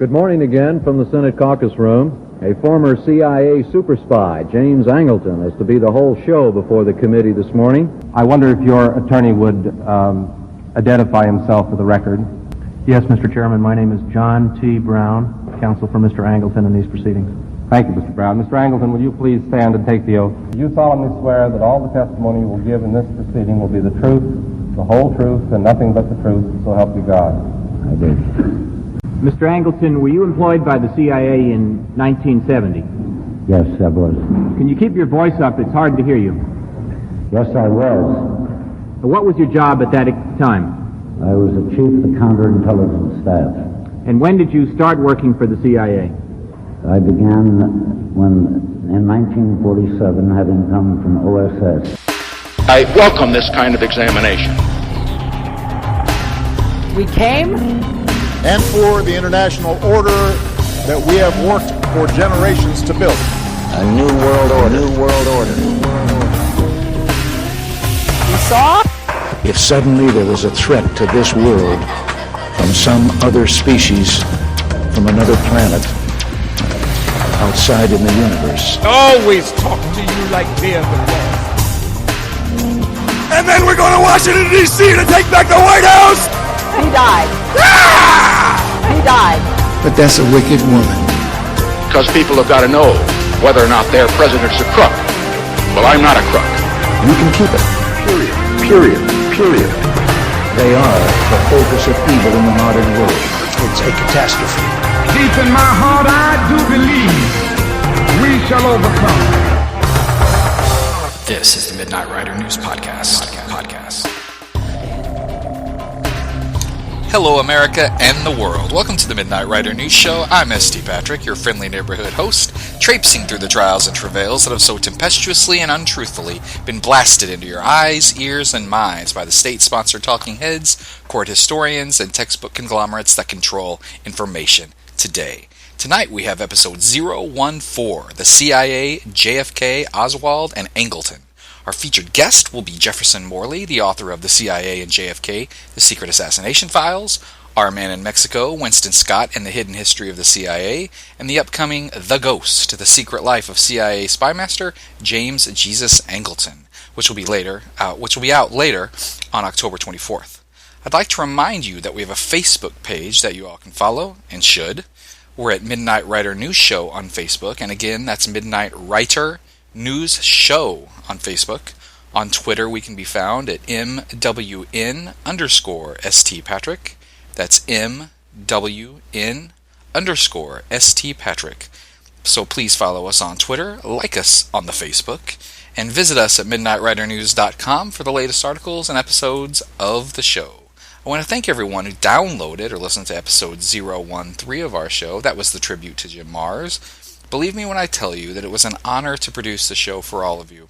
Good morning again from the Senate caucus room. A former CIA super spy, James Angleton, is to be the whole show before the committee this morning. I wonder if your attorney would identify himself for the record. Yes, Mr. Chairman. My name is John T. Brown, counsel for Mr. Angleton in these proceedings. Thank you, Mr. Brown. Mr. Angleton, will you please stand and take the oath? You solemnly swear that all the testimony you will give in this proceeding will be the truth, the whole truth, and nothing but the truth, so help you God. I do. Mr. Angleton, were you employed by the CIA in 1970? Yes, I was. Can you keep your voice up? It's hard to hear you. Yes, I was. What was your job at that time? I was the chief of the counterintelligence staff. And when did you start working for the CIA? I began in 1947, having come from OSS. I welcome this kind of examination. We came, and for the international order that we have worked for generations to build. A new world order. New world order. we saw, If suddenly there was a threat to this world from some other species, from another planet, outside in the universe. Always talk to you like they're the law. And then we're going to Washington, D.C. to take back the White House! he died. He died. But that's a wicked woman. Because people have got to know whether or not their president's a crook. Well, I'm not a crook. You can keep it. Period. Period. Period. They are the focus of evil in the modern world. It's a catastrophe. Deep in my heart, I do believe we shall overcome. This is the Midnight Rider News Podcast. Hello, America and the world. Welcome to the Midnight Rider News Show. I'm S.T. Patrick, your friendly neighborhood host, traipsing through the trials and travails that have so tempestuously and untruthfully been blasted into your eyes, ears, and minds by the state-sponsored talking heads, court historians, and textbook conglomerates that control information today. Tonight we have episode 014, the CIA, JFK, Oswald, and Angleton. Our featured guest will be Jefferson Morley, the author of The CIA and JFK, The Secret Assassination Files, Our Man in Mexico, Winston Scott and the Hidden History of the CIA, and the upcoming The Ghost, The Secret Life of CIA Spymaster James Jesus Angleton, which will be out later on October 24th. I'd like to remind you that we have a Facebook page that you all can follow, and should. We're at Midnight Rider News Show on Facebook, and again, that's Midnight Writer News Show on Facebook. On Twitter, we can be found at MWN_ST Patrick. That's MWN_ST Patrick. So please follow us on Twitter, like us on the Facebook, and visit us at MidnightRiderNews.com for the latest articles and episodes of the show. I want to thank everyone who downloaded or listened to episode 013 of our show. That was the tribute to Jim Mars. Believe me when I tell you that it was an honor to produce the show for all of you.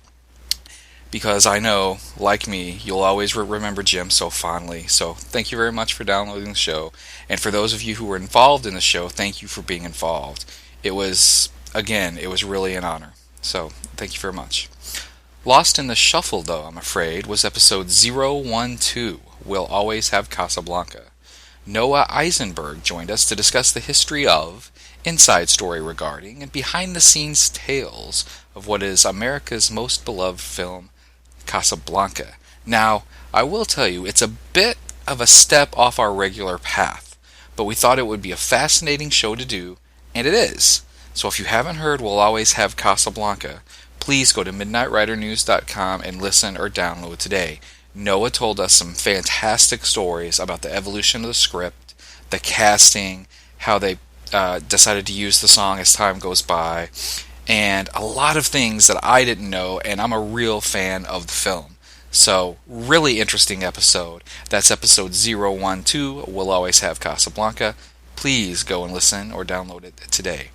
Because I know, like me, you'll always remember Jim so fondly. So thank you very much for downloading the show. And for those of you who were involved in the show, thank you for being involved. It was really an honor. So thank you very much. Lost in the shuffle, though, I'm afraid, was episode 012. We'll always have Casablanca. Noah Eisenberg joined us to discuss the history of, inside story regarding, and behind-the-scenes tales of what is America's most beloved film, Casablanca. Now, I will tell you, it's a bit of a step off our regular path, but we thought it would be a fascinating show to do, and it is. So if you haven't heard We'll Always Have Casablanca, please go to MidnightRiderNews.com and listen or download today. Noah told us some fantastic stories about the evolution of the script, the casting, how they decided to use the song as time goes by, and a lot of things that I didn't know, and I'm a real fan of the film. So, really interesting episode. That's episode 012, We'll Always Have Casablanca. Please go and listen or download it today.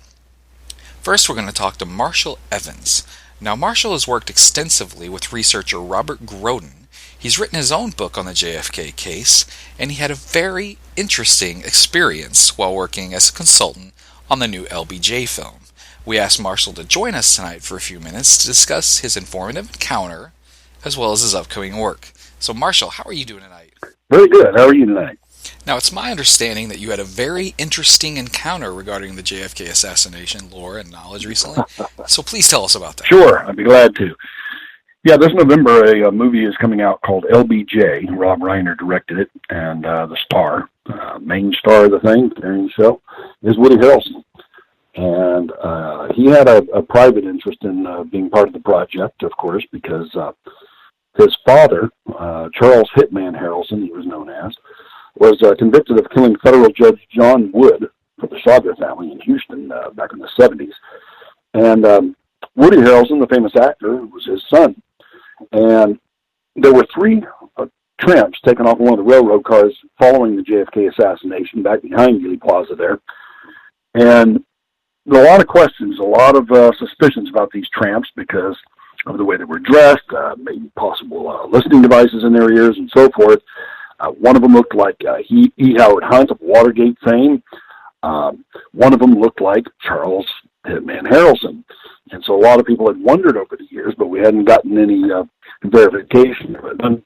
First, we're going to talk to Marshall Evans. Now, Marshall has worked extensively with researcher Robert Groden. He's written his own book on the JFK case, and he had a very interesting experience while working as a consultant on the new LBJ film. We asked Marshall to join us tonight for a few minutes to discuss his informative encounter, as well as his upcoming work. So, Marshall, how are you doing tonight? Very good. How are you tonight? Now, it's my understanding that you had a very interesting encounter regarding the JFK assassination lore and knowledge recently. So please tell us about that. Sure, I'd be glad to. Yeah, this November, a movie is coming out called LBJ. Rob Reiner directed it, and the star, main star of the thing, during the show, is Woody Harrelson. And he had a private interest in being part of the project, of course, because his father, Charles Hitman Harrelson, he was known as, was convicted of killing federal judge John Wood for the Chaga family in Houston back in the 70s. And Woody Harrelson, the famous actor, was his son. And there were 3 tramps taken off one of the railroad cars following the JFK assassination back behind Gilley Plaza there. And there were a lot of questions, a lot of suspicions about these tramps because of the way they were dressed, maybe possible listening devices in their ears and so forth. One of them looked like E. Howard Hunt of Watergate fame. One of them looked like Charles Hitman Harrelson. And so a lot of people had wondered over the years, but we hadn't gotten any verification of it. And,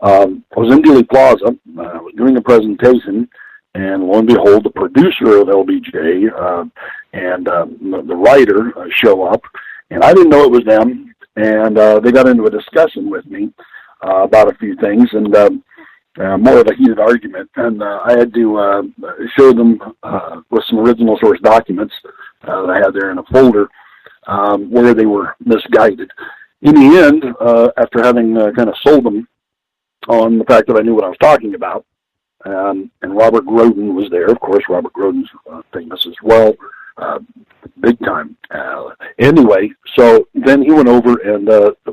I was in Gilley Plaza, I was doing a presentation, and lo and behold, the producer of LBJ and the writer show up, and I didn't know it was them, and they got into a discussion with me about a few things, and more of a heated argument, and I had to show them with some original source documents that I had there in a folder where they were misguided. In the end, after having kind of sold them on the fact that I knew what I was talking about, and Robert Groden was there. Of course, Robert Groden's famous as well, big time. Anyway, so then he went over and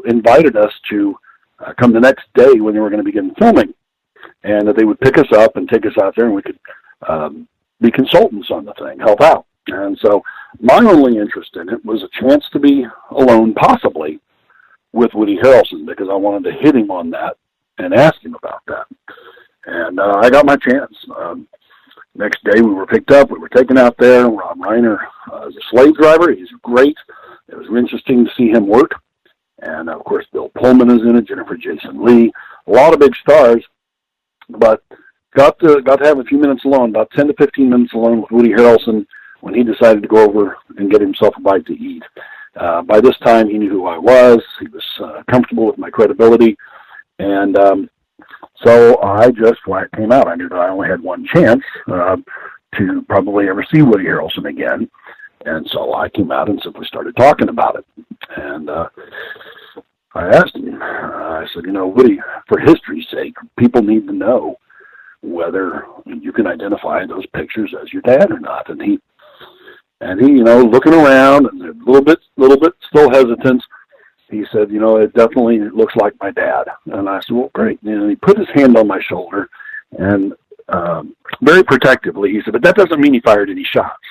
invited us to come the next day when they were going to begin filming, and that they would pick us up and take us out there and we could be consultants on the thing, help out. And so my only interest in it was a chance to be alone, possibly, with Woody Harrelson, because I wanted to hit him on that and ask him about that. And I got my chance. Next day we were picked up, we were taken out there. Rob Reiner is a slave driver. He's great. It was interesting to see him work. And of course Bill Pullman is in it, Jennifer Jason Leigh, a lot of big stars. But got to have a few minutes alone, about 10 to 15 minutes alone with Woody Harrelson when he decided to go over and get himself a bite to eat. By this time he knew who I was. He was comfortable with my credibility. And so I just flat came out. I knew that I only had one chance to probably ever see Woody Harrelson again. And so I came out and simply started talking about it. And I asked him, I said, Woody, for history's sake, people need to know whether you can identify those pictures as your dad or not. And he looking around and a little bit still hesitant, he said, it definitely looks like my dad. And I said, well, great. And he put his hand on my shoulder and very protectively, he said, but that doesn't mean he fired any shots.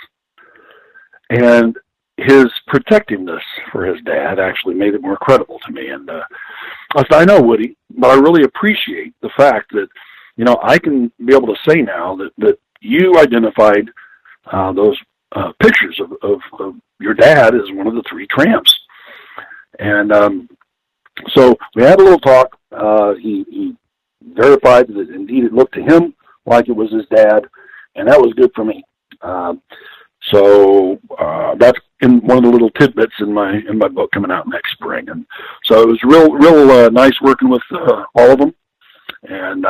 And his protectiveness for his dad actually made it more credible to me. And I said, I know, Woody, but I really appreciate the fact that, I can be able to say now that you identified those pictures of your dad as one of the 3 tramps. And so we had a little talk. He verified that indeed it looked to him like it was his dad, and that was good for me. So that's in one of the little tidbits in my book coming out next spring. And so it was real nice working with all of them. And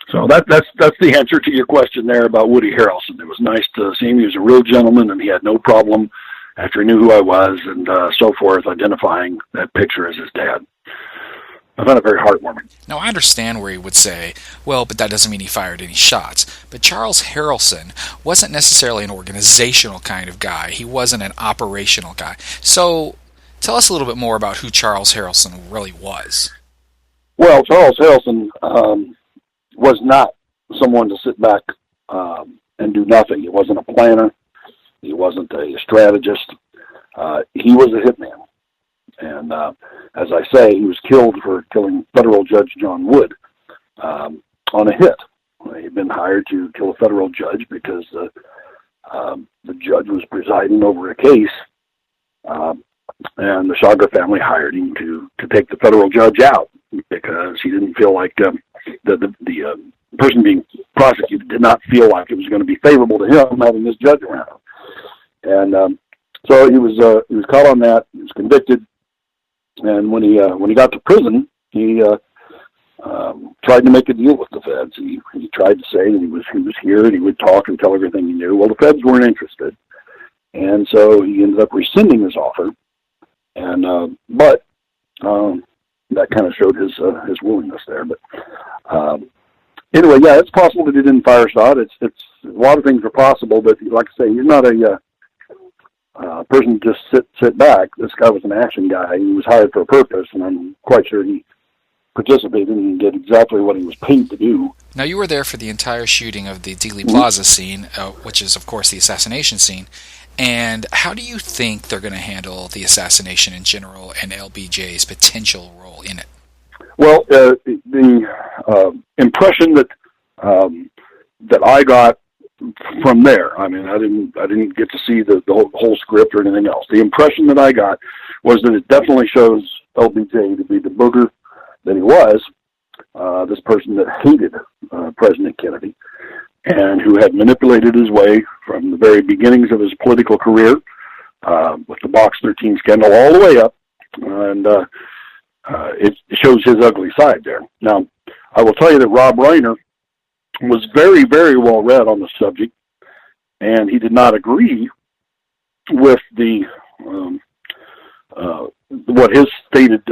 so that's the answer to your question there about Woody Harrelson. It was nice to see him. He was a real gentleman, and he had no problem after he knew who I was and so forth, identifying that picture as his dad. I found it very heartwarming. Now, I understand where he would say, well, but that doesn't mean he fired any shots. But Charles Harrelson wasn't necessarily an organizational kind of guy. He wasn't an operational guy. So tell us a little bit more about who Charles Harrelson really was. Well, Charles Harrelson was not someone to sit back and do nothing. He wasn't a planner. He wasn't a strategist. He was a hitman. And as I say, he was killed for killing federal judge John Wood on a hit. He'd been hired to kill a federal judge because the judge was presiding over a case, and the Chaga family hired him to take the federal judge out because he didn't feel like the person being prosecuted did not feel like it was going to be favorable to him having this judge around him. And so he was caught on that. He was convicted, and when he got to prison, he tried to make a deal with the feds. He tried to say that he was here and he would talk and tell everything he knew. Well, the feds weren't interested, and so he ended up rescinding his offer. And but that kind of showed his willingness there. But anyway, yeah, it's possible that he didn't fire a shot. It's a lot of things are possible, but like I say, he's not a person to just sit back. This guy was an action guy. He was hired for a purpose, and I'm quite sure he participated and did exactly what he was paid to do. Now, you were there for the entire shooting of the Dealey Plaza scene, which is, of course, the assassination scene. And how do you think they're going to handle the assassination in general and LBJ's potential role in it? Well, the impression that I got from there, I mean, I didn't get to see the whole script or anything else. The impression that I got was that it definitely shows LBJ to be the booger that he was, this person that hated President Kennedy, and who had manipulated his way from the very beginnings of his political career, with the Box 13 scandal all the way up, and it shows his ugly side there. Now, I will tell you that Rob Reiner was very, very well read on the subject, and he did not agree with the what his stated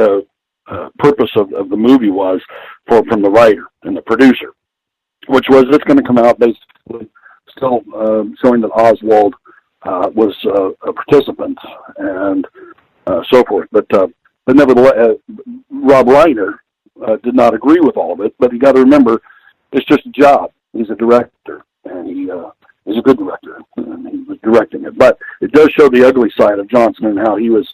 purpose of the movie was from the writer and the producer, which was it's going to come out basically still showing that Oswald was a participant and so forth. But nevertheless, Rob Reiner did not agree with all of it. But you got to remember, it's just a job. He's a director, and he's a good director, and he was directing it. But it does show the ugly side of Johnson and how he was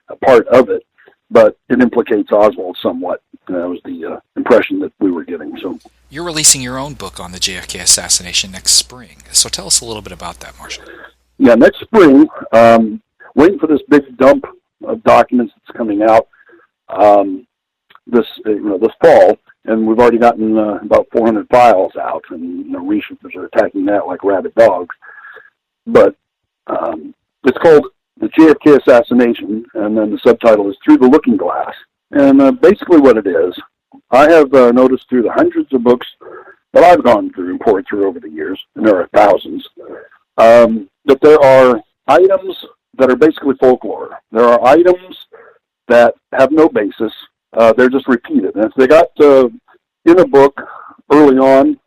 a part of it. But it implicates Oswald somewhat. That was the impression that we were getting. So you're releasing your own book on the JFK assassination next spring. So tell us a little bit about that, Marshall. Yeah, next spring, waiting for this big dump of documents that's coming out this fall, and we've already gotten about 400 files out, and researchers are attacking that like rabid dogs. But it's called The JFK Assassination, and then the subtitle is Through the Looking Glass. And basically what it is, I have noticed through the hundreds of books that I've gone through and poured through over the years, and there are thousands, that there are items that are basically folklore. There are items that have no basis. They're just repeated. And if they got in a book early on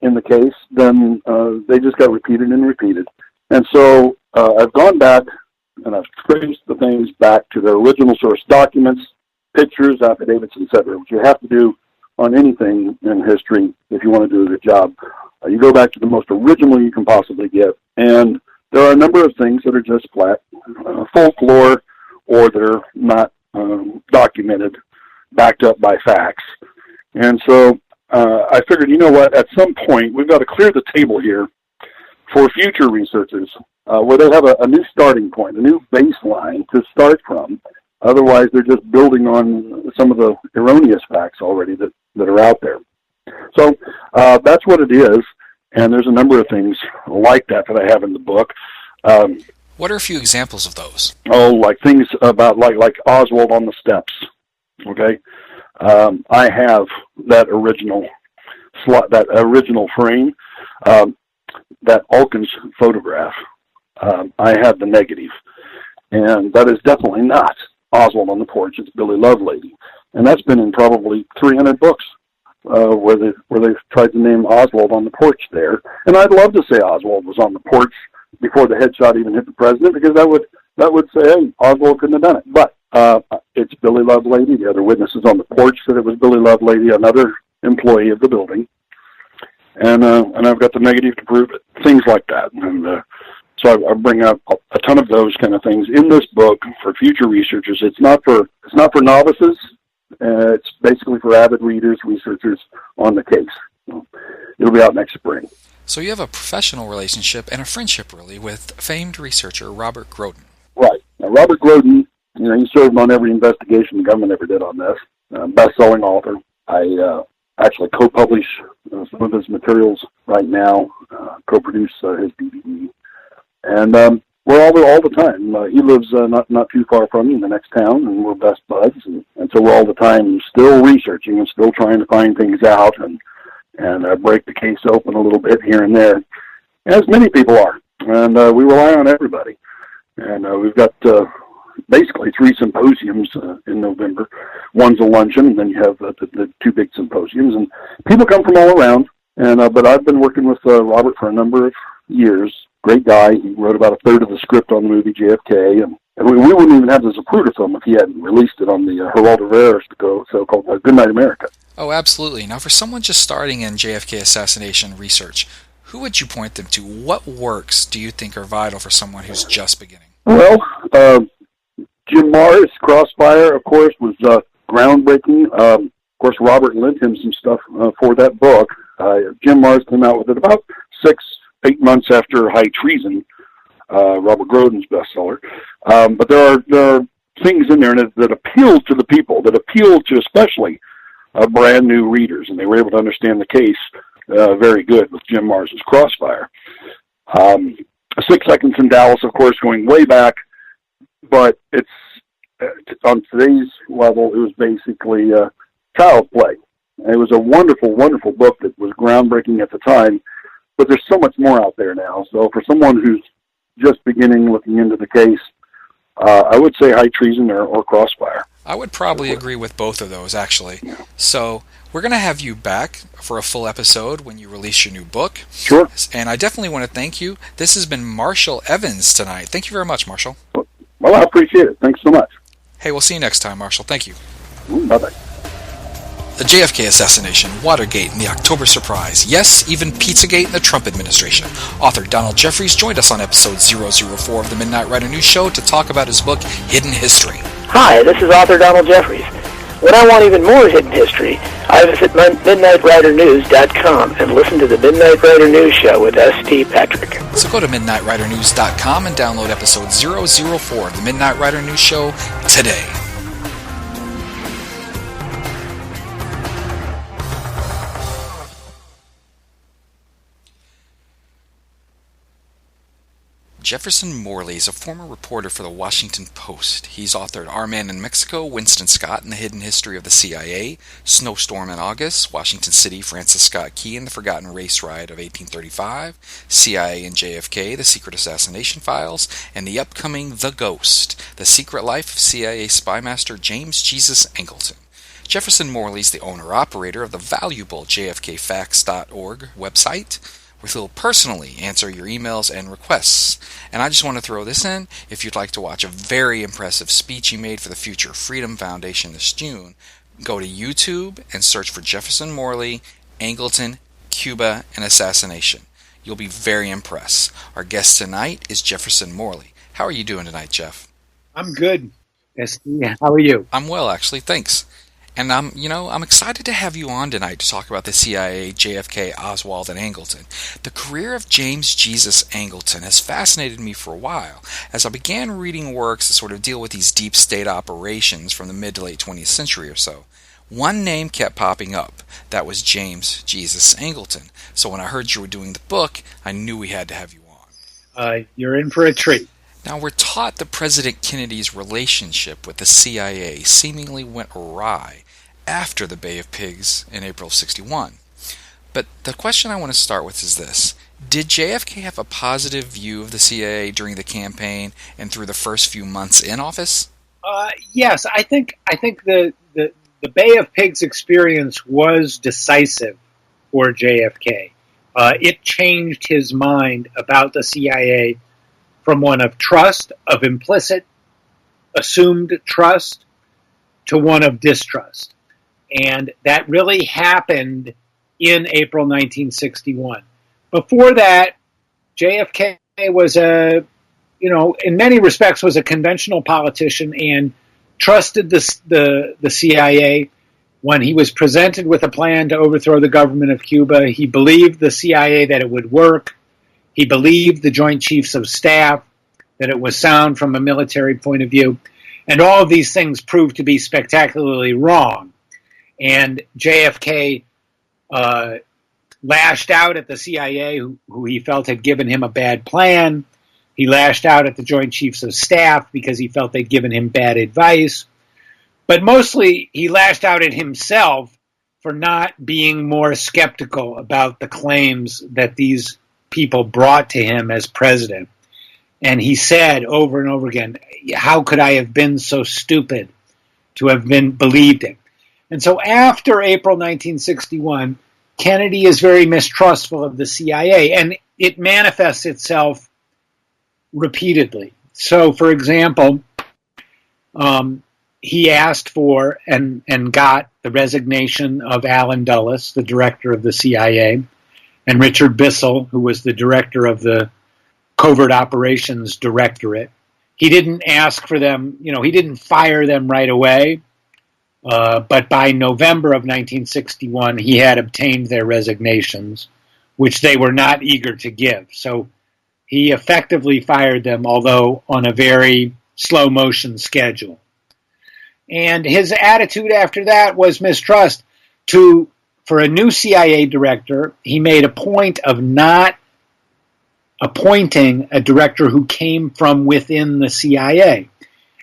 in the case, then they just got repeated and repeated. And so I've gone back and I've traced the things back to their original source documents, pictures, affidavits, etc., which you have to do on anything in history if you want to do a good job. You go back to the most original you can possibly get, and there are a number of things that are just flat folklore, or they're not documented, backed up by facts. And so I figured, you know what, at some point we've got to clear the table here for future researchers, where they have a new starting point, a new baseline to start from. Otherwise, they're just building on some of the erroneous facts already that are out there. So that's what it is, and there's a number of things like that I have in the book. What are a few examples of those? Oh, like things about like Oswald on the steps. Okay, I have that original frame, that Alkins photograph. I have the negative, and that is definitely not Oswald on the porch. It's Billy Lovelady, and that's been in probably 300 books where they've tried to name Oswald on the porch there. And I'd love to say Oswald was on the porch before the headshot even hit the president, because that would say, hey, Oswald couldn't have done it. But it's Billy Lovelady. The other witnesses on the porch said it was Billy Lovelady, another employee of the building. And I've got the negative to prove it. Things like that. And so I bring up a ton of those kind of things in this book for future researchers. It's not for novices. It's basically for avid readers, researchers on the case. So it'll be out next spring. So you have a professional relationship and a friendship, really, with famed researcher Robert Groden. Right. Now, Robert Groden, he served on every investigation the government ever did on this. Best-selling author. I actually co-publish some of his materials right now, co-produce his DVD. And we're all the time. He lives not too far from me in the next town, and we're best buds. And so we're all the time still researching and still trying to find things out and break the case open a little bit here and there, as many people are. And we rely on everybody. And we've got basically 3 symposiums in November. One's a luncheon, and then you have the 2 big symposiums. And people come from all around. And but I've been working with Robert for a number of years. Great guy. He wrote about a third of the script on the movie JFK. And we wouldn't even have the Zapruder film if he hadn't released it on the Geraldo Rivera so-called Good Night America. Oh, absolutely. Now, for someone just starting in JFK assassination research, who would you point them to? What works do you think are vital for someone who's just beginning? Well, Jim Marrs' Crossfire, of course, was groundbreaking. Of course, Robert lent him some stuff for that book. Jim Marrs came out with it about 6-8 months after High Treason, Robert Groden's bestseller. But there are things in there that appeal to the people, that appeal to especially brand new readers, and they were able to understand the case very good with Jim Marrs' Crossfire. 6 Seconds in Dallas, of course, going way back, but it's on today's level, it was basically child play. And it was a wonderful, wonderful book that was groundbreaking at the time, but there's so much more out there now. So for someone who's just beginning looking into the case, I would say High Treason or Crossfire. I would probably agree with both of those, actually. So we're going to have you back for a full episode when you release your new book. Sure. And I definitely want to thank you. This has been Marshall Evans tonight. Thank you very much, Marshall. Well, I appreciate it. Thanks so much. Hey, we'll see you next time, Marshall. Thank you. Bye-bye. The JFK assassination, Watergate, and the October surprise. Yes, even Pizzagate and the Trump administration. Author Donald Jeffries joined us on episode 004 of the Midnight Rider News Show to talk about his book, Hidden History. Hi, this is author Donald Jeffries. When I want even more hidden history, I visit MidnightRiderNews.com and listen to the Midnight Rider News Show with S.T. Patrick. So go to MidnightRiderNews.com and download episode 004 of the Midnight Rider News Show today. Jefferson Morley is a former reporter for the Washington Post. He's authored Our Man in Mexico, Winston Scott and the Hidden History of the CIA, Snowstorm in August, Washington City, Francis Scott Key and the Forgotten Race Riot of 1835, CIA and JFK, The Secret Assassination Files, and the upcoming The Ghost, The Secret Life of CIA Spymaster James Jesus Angleton. Jefferson Morley is the owner-operator of the valuable JFKFacts.org website, where he'll personally answer your emails and requests. And I just want to throw this in, if you'd like to watch a very impressive speech he made for the Future Freedom Foundation this June, go to YouTube and search for Jefferson Morley, Angleton, Cuba, and Assassination. You'll be very impressed. Our guest tonight is Jefferson Morley. How are you doing tonight, Jeff? I'm good. How are you? I'm well, actually. Thanks. And I'm excited to have you on tonight to talk about the CIA, JFK, Oswald, and Angleton. The career of James Jesus Angleton has fascinated me for a while, as I began reading works that sort of deal with these deep state operations from the mid to late 20th century or so. One name kept popping up. That was James Jesus Angleton. So when I heard you were doing the book, I knew we had to have you on. You're in for a treat. Now, we're taught that President Kennedy's relationship with the CIA seemingly went awry after the Bay of Pigs in April of '61. But the question I want to start with is this. Did JFK have a positive view of the CIA during the campaign and through the first few months in office? Yes, I think the Bay of Pigs experience was decisive for JFK. It changed his mind about the CIA from one of trust, of implicit, assumed trust, to one of distrust. And that really happened in April 1961. Before that, JFK was in many respects was a conventional politician and trusted the CIA. When he was presented with a plan to overthrow the government of Cuba, he believed the CIA that it would work. He believed the Joint Chiefs of Staff, that it was sound from a military point of view. And all of these things proved to be spectacularly wrong. And JFK lashed out at the CIA, who he felt had given him a bad plan. He lashed out at the Joint Chiefs of Staff because he felt they'd given him bad advice. But mostly, he lashed out at himself for not being more skeptical about the claims that these people brought to him as president. And he said over and over again, how could I have been so stupid to have been believed in? And so after April 1961, Kennedy is very mistrustful of the CIA, and it manifests itself repeatedly. So, for example, he asked for and got the resignation of Allen Dulles, the director of the CIA, and Richard Bissell, who was the director of the Covert Operations Directorate. He didn't ask for them, he didn't fire them right away, but by November of 1961, he had obtained their resignations, which they were not eager to give. So he effectively fired them, although on a very slow motion schedule. And his attitude after that was mistrust. For a new CIA director, he made a point of not appointing a director who came from within the CIA.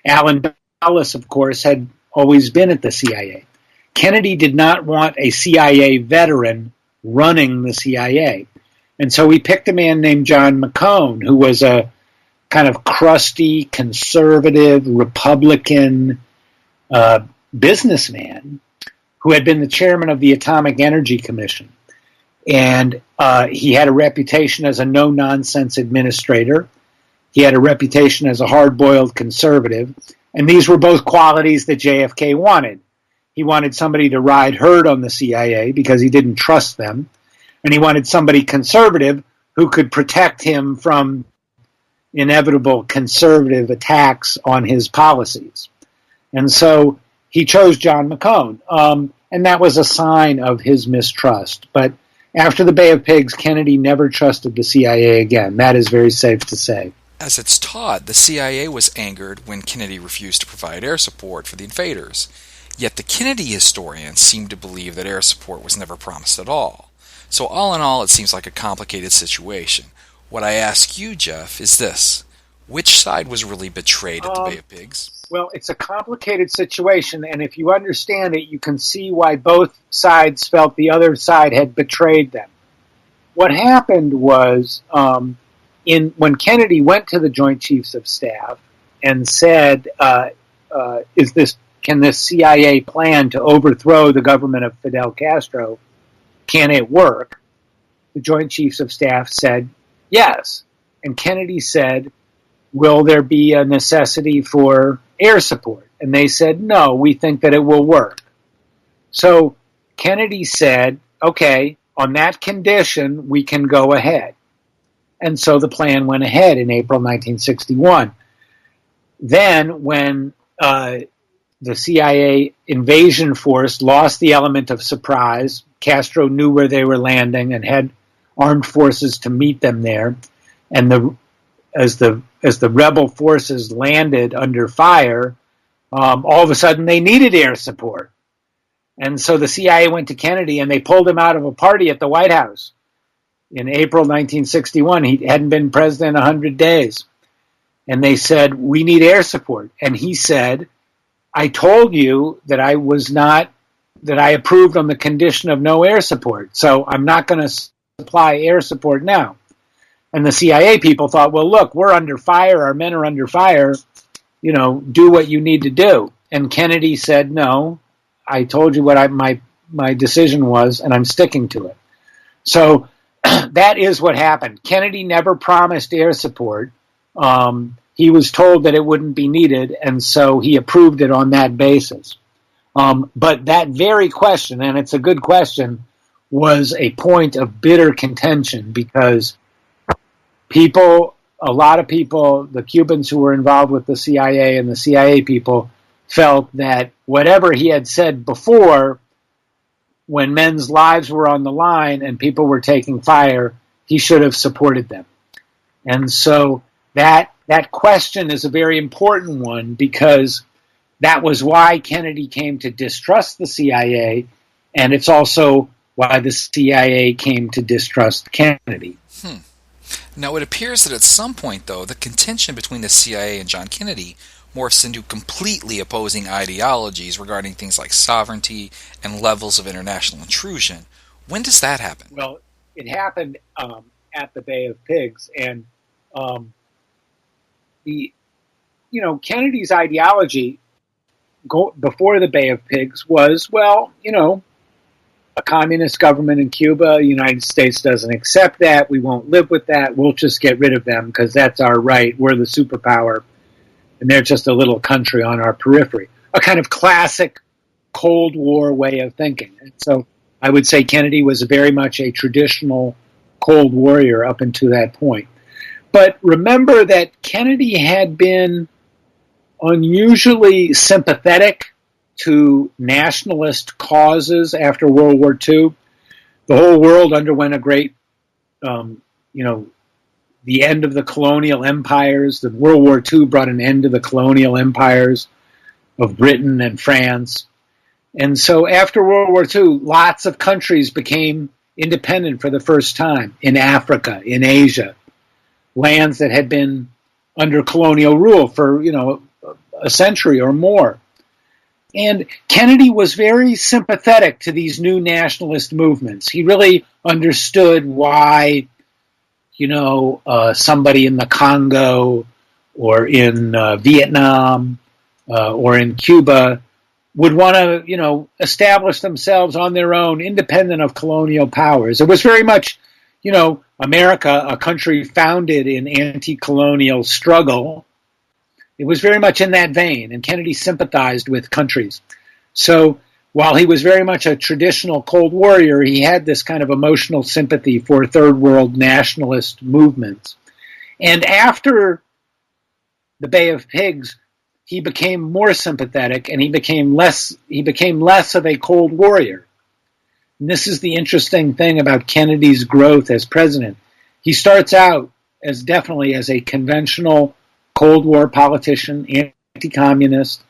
Allen Dulles, of course, had always been at the CIA. Kennedy did not want a CIA veteran running the CIA. And so he picked a man named John McCone, who was a kind of crusty, conservative, Republican businessman who had been the chairman of the Atomic Energy Commission. And he had a reputation as a no-nonsense administrator. He had a reputation as a hard-boiled conservative. And these were both qualities that JFK wanted. He wanted somebody to ride herd on the CIA because he didn't trust them. And he wanted somebody conservative who could protect him from inevitable conservative attacks on his policies. And so he chose John McCone. And that was a sign of his mistrust. But after the Bay of Pigs, Kennedy never trusted the CIA again. That is very safe to say. As it's taught, the CIA was angered when Kennedy refused to provide air support for the invaders. Yet the Kennedy historians seem to believe that air support was never promised at all. So all in all, it seems like a complicated situation. What I ask you, Jeff, is this. Which side was really betrayed at the Bay of Pigs? Well, it's a complicated situation, and if you understand it, you can see why both sides felt the other side had betrayed them. What happened was, when Kennedy went to the Joint Chiefs of Staff and said, can this CIA plan to overthrow the government of Fidel Castro, can it work? The Joint Chiefs of Staff said, yes. And Kennedy said, will there be a necessity for air support? And they said, no, we think that it will work. So Kennedy said, okay, on that condition, we can go ahead. And so the plan went ahead in April 1961. Then when the CIA invasion force lost the element of surprise, Castro knew where they were landing and had armed forces to meet them there. And as the rebel forces landed under fire, all of a sudden they needed air support. And so the CIA went to Kennedy and they pulled him out of a party at the White House in April 1961. He hadn't been president 100 days. And they said, we need air support. And he said, I told you that I approved on the condition of no air support. So I'm not going to supply air support now. And the CIA people thought, well, look, we're under fire. Our men are under fire. Do what you need to do. And Kennedy said, no, I told you what my decision was, and I'm sticking to it. So that is what happened. Kennedy never promised air support. He was told that it wouldn't be needed, and so he approved it on that basis. But that very question, and it's a good question, was a point of bitter contention because a lot of people, the Cubans who were involved with the CIA and the CIA people, felt that whatever he had said before, when men's lives were on the line and people were taking fire, he should have supported them. And so that question is a very important one because that was why Kennedy came to distrust the CIA, and it's also why the CIA came to distrust Kennedy. Now, it appears that at some point, though, the contention between the CIA and John Kennedy morphs into completely opposing ideologies regarding things like sovereignty and levels of international intrusion. When does that happen? Well, it happened at the Bay of Pigs, and Kennedy's ideology before the Bay of Pigs was, a communist government in Cuba. The United States doesn't accept that. We won't live with that. We'll just get rid of them because that's our right. We're the superpower, and they're just a little country on our periphery. A kind of classic Cold War way of thinking. And so I would say Kennedy was very much a traditional Cold Warrior up until that point. But remember that Kennedy had been unusually sympathetic to nationalist causes after World War II. The whole world underwent a great, the end of the colonial empires. The World War II brought an end to the colonial empires of Britain and France. And so after World War II, lots of countries became independent for the first time in Africa, in Asia, lands that had been under colonial rule for, a century or more. And Kennedy was very sympathetic to these new nationalist movements. He really understood why, somebody in the Congo or in Vietnam or in Cuba would want to, establish themselves on their own, independent of colonial powers. It was very much, America, a country founded in anti-colonial struggle. It was very much in that vein, and Kennedy sympathized with countries. So while he was very much a traditional Cold Warrior, he had this kind of emotional sympathy for third world nationalist movements. And after the Bay of Pigs, he became more sympathetic, and he became less of a Cold Warrior. And this is the interesting thing about Kennedy's growth as president. He starts out definitely as a conventional Cold War politician, anti-communist,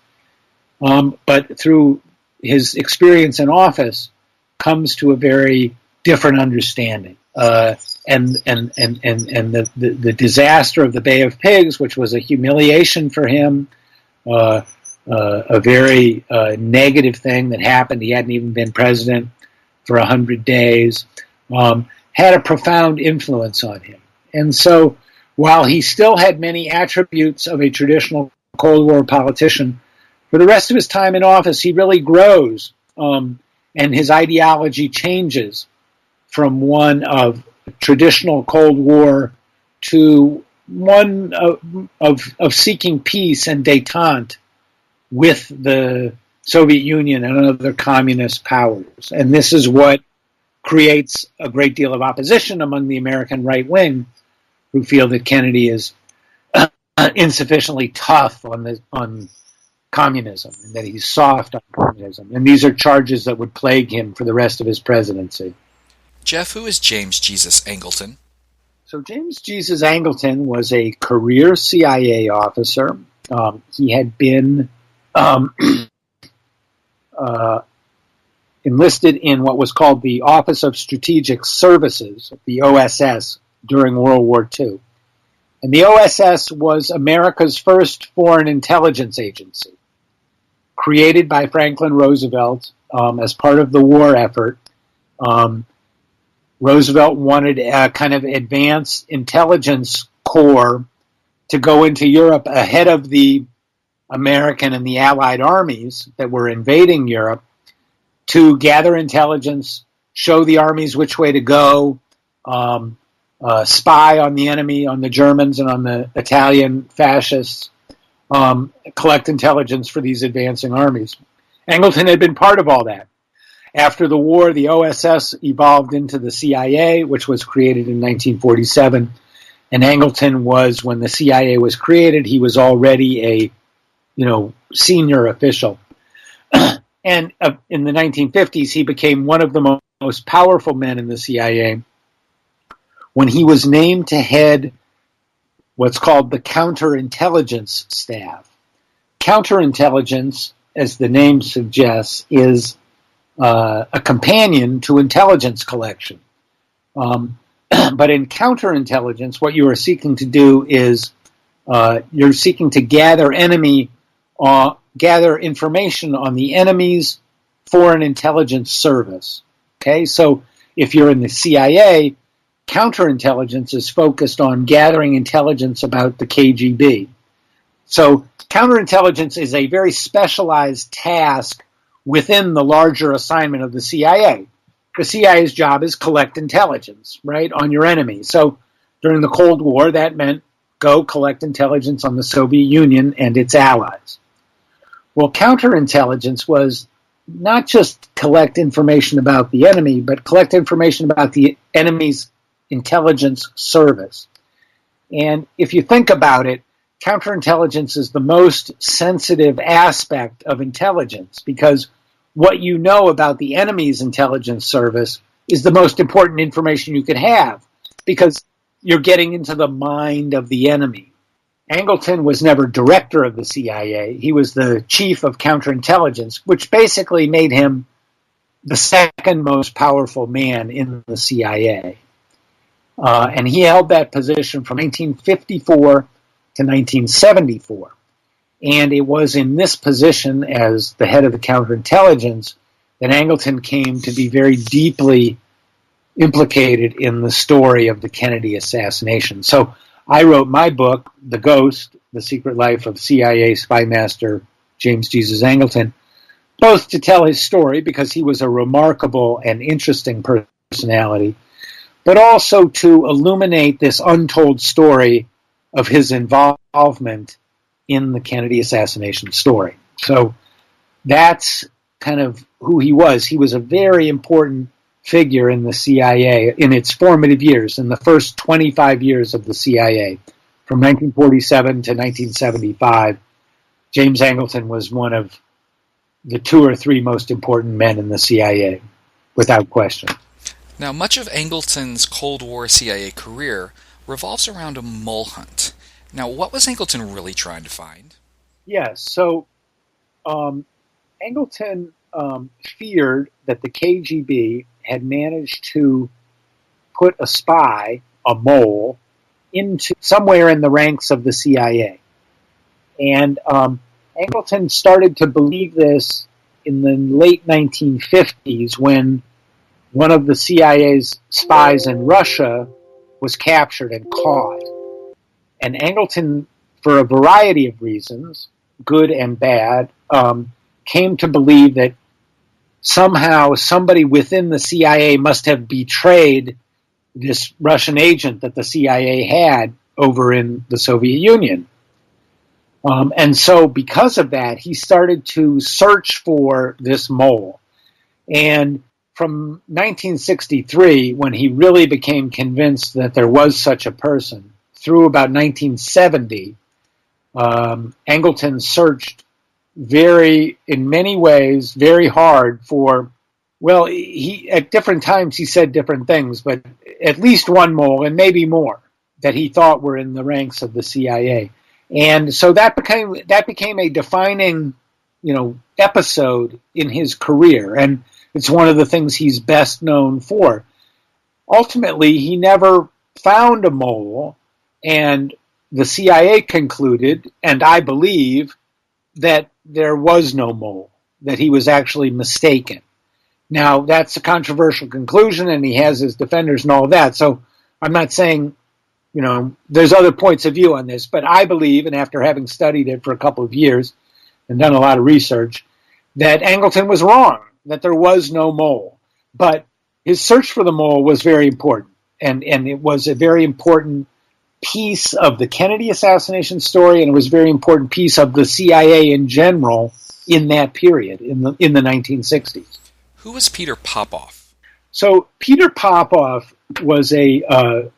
but through his experience in office, comes to a very different understanding. And the disaster of the Bay of Pigs, which was a humiliation for him, a very negative thing that happened. He hadn't even been president for 100 days, had a profound influence on him. And so while he still had many attributes of a traditional Cold War politician, for the rest of his time in office, he really grows, and his ideology changes from one of traditional Cold War to one of seeking peace and détente with the Soviet Union and other communist powers. And this is what creates a great deal of opposition among the American right wing, who feel that Kennedy is insufficiently tough on communism, and that he's soft on communism. And these are charges that would plague him for the rest of his presidency. Jeff, who is James Jesus Angleton? So James Jesus Angleton was a career CIA officer. He had been enlisted in what was called the Office of Strategic Services, the OSS, during World War II. And the OSS was America's first foreign intelligence agency, created by Franklin Roosevelt as part of the war effort. Roosevelt wanted a kind of advanced intelligence corps to go into Europe ahead of the American and the Allied armies that were invading Europe, to gather intelligence, show the armies which way to go, spy on the enemy, on the Germans and on the Italian fascists, collect intelligence for these advancing armies. Angleton had been part of all that. After the war, the OSS evolved into the CIA, which was created in 1947. And Angleton was, when the CIA was created, he was already a, senior official. And in the 1950s, he became one of the most powerful men in the CIA when he was named to head what's called the counterintelligence staff. Counterintelligence, as the name suggests, is a companion to intelligence collection. But in counterintelligence, what you are seeking to do is you're seeking to gather information on the enemy's foreign intelligence service. Okay, so if you're in the CIA, counterintelligence is focused on gathering intelligence about the KGB. So counterintelligence is a very specialized task within the larger assignment of the CIA. The CIA's job is collect intelligence, right, on your enemy. So during the Cold War, that meant go collect intelligence on the Soviet Union and its allies. Well, counterintelligence was not just collect information about the enemy, but collect information about the enemy's intelligence service. And if you think about it, counterintelligence is the most sensitive aspect of intelligence, because what you know about the enemy's intelligence service is the most important information you could have, because you're getting into the mind of the enemy. Angleton was never director of the CIA. He was the chief of counterintelligence, which basically made him the second most powerful man in the CIA. And he held that position from 1954 to 1974. And it was in this position as the head of the counterintelligence that Angleton came to be very deeply implicated in the story of the Kennedy assassination. So I wrote my book, The Ghost, The Secret Life of CIA Spy Master James Jesus Angleton, both to tell his story because he was a remarkable and interesting personality, but also to illuminate this untold story of his involvement in the Kennedy assassination story. So that's kind of who he was. He was a very important figure in the CIA in its formative years, in the first 25 years of the CIA. From 1947 to 1975, James Angleton was one of the 2 or 3 most important men in the CIA, without question. Now, much of Angleton's Cold War CIA career revolves around a mole hunt. Now, what was Angleton really trying to find? Yes, so Angleton feared that the KGB had managed to put a spy, a mole, into somewhere in the ranks of the CIA. And Angleton started to believe this in the late 1950s when one of the CIA's spies in Russia was captured and caught. And Angleton, for a variety of reasons, good and bad, came to believe that somehow somebody within the CIA must have betrayed this Russian agent that the CIA had over in the Soviet Union. And so because of that, he started to search for this mole. And from 1963, when he really became convinced that there was such a person, through about 1970, Angleton searched in many ways, very hard for, well, he at different times he said different things, but at least one mole and maybe more that he thought were in the ranks of the CIA. And so that became a defining, episode in his career, and it's one of the things he's best known for. Ultimately, he never found a mole, and the CIA concluded, and I believe, that there was no mole, that he was actually mistaken. Now, that's a controversial conclusion, and he has his defenders and all that, so I'm not saying, there's other points of view on this, but I believe, and after having studied it for a couple of years and done a lot of research, that Angleton was wrong, that there was no mole. But his search for the mole was very important, and it was a very important piece of the Kennedy assassination story, and it was a very important piece of the CIA in general in that period, in the 1960s. Who was Peter Popoff? So Peter Popoff was a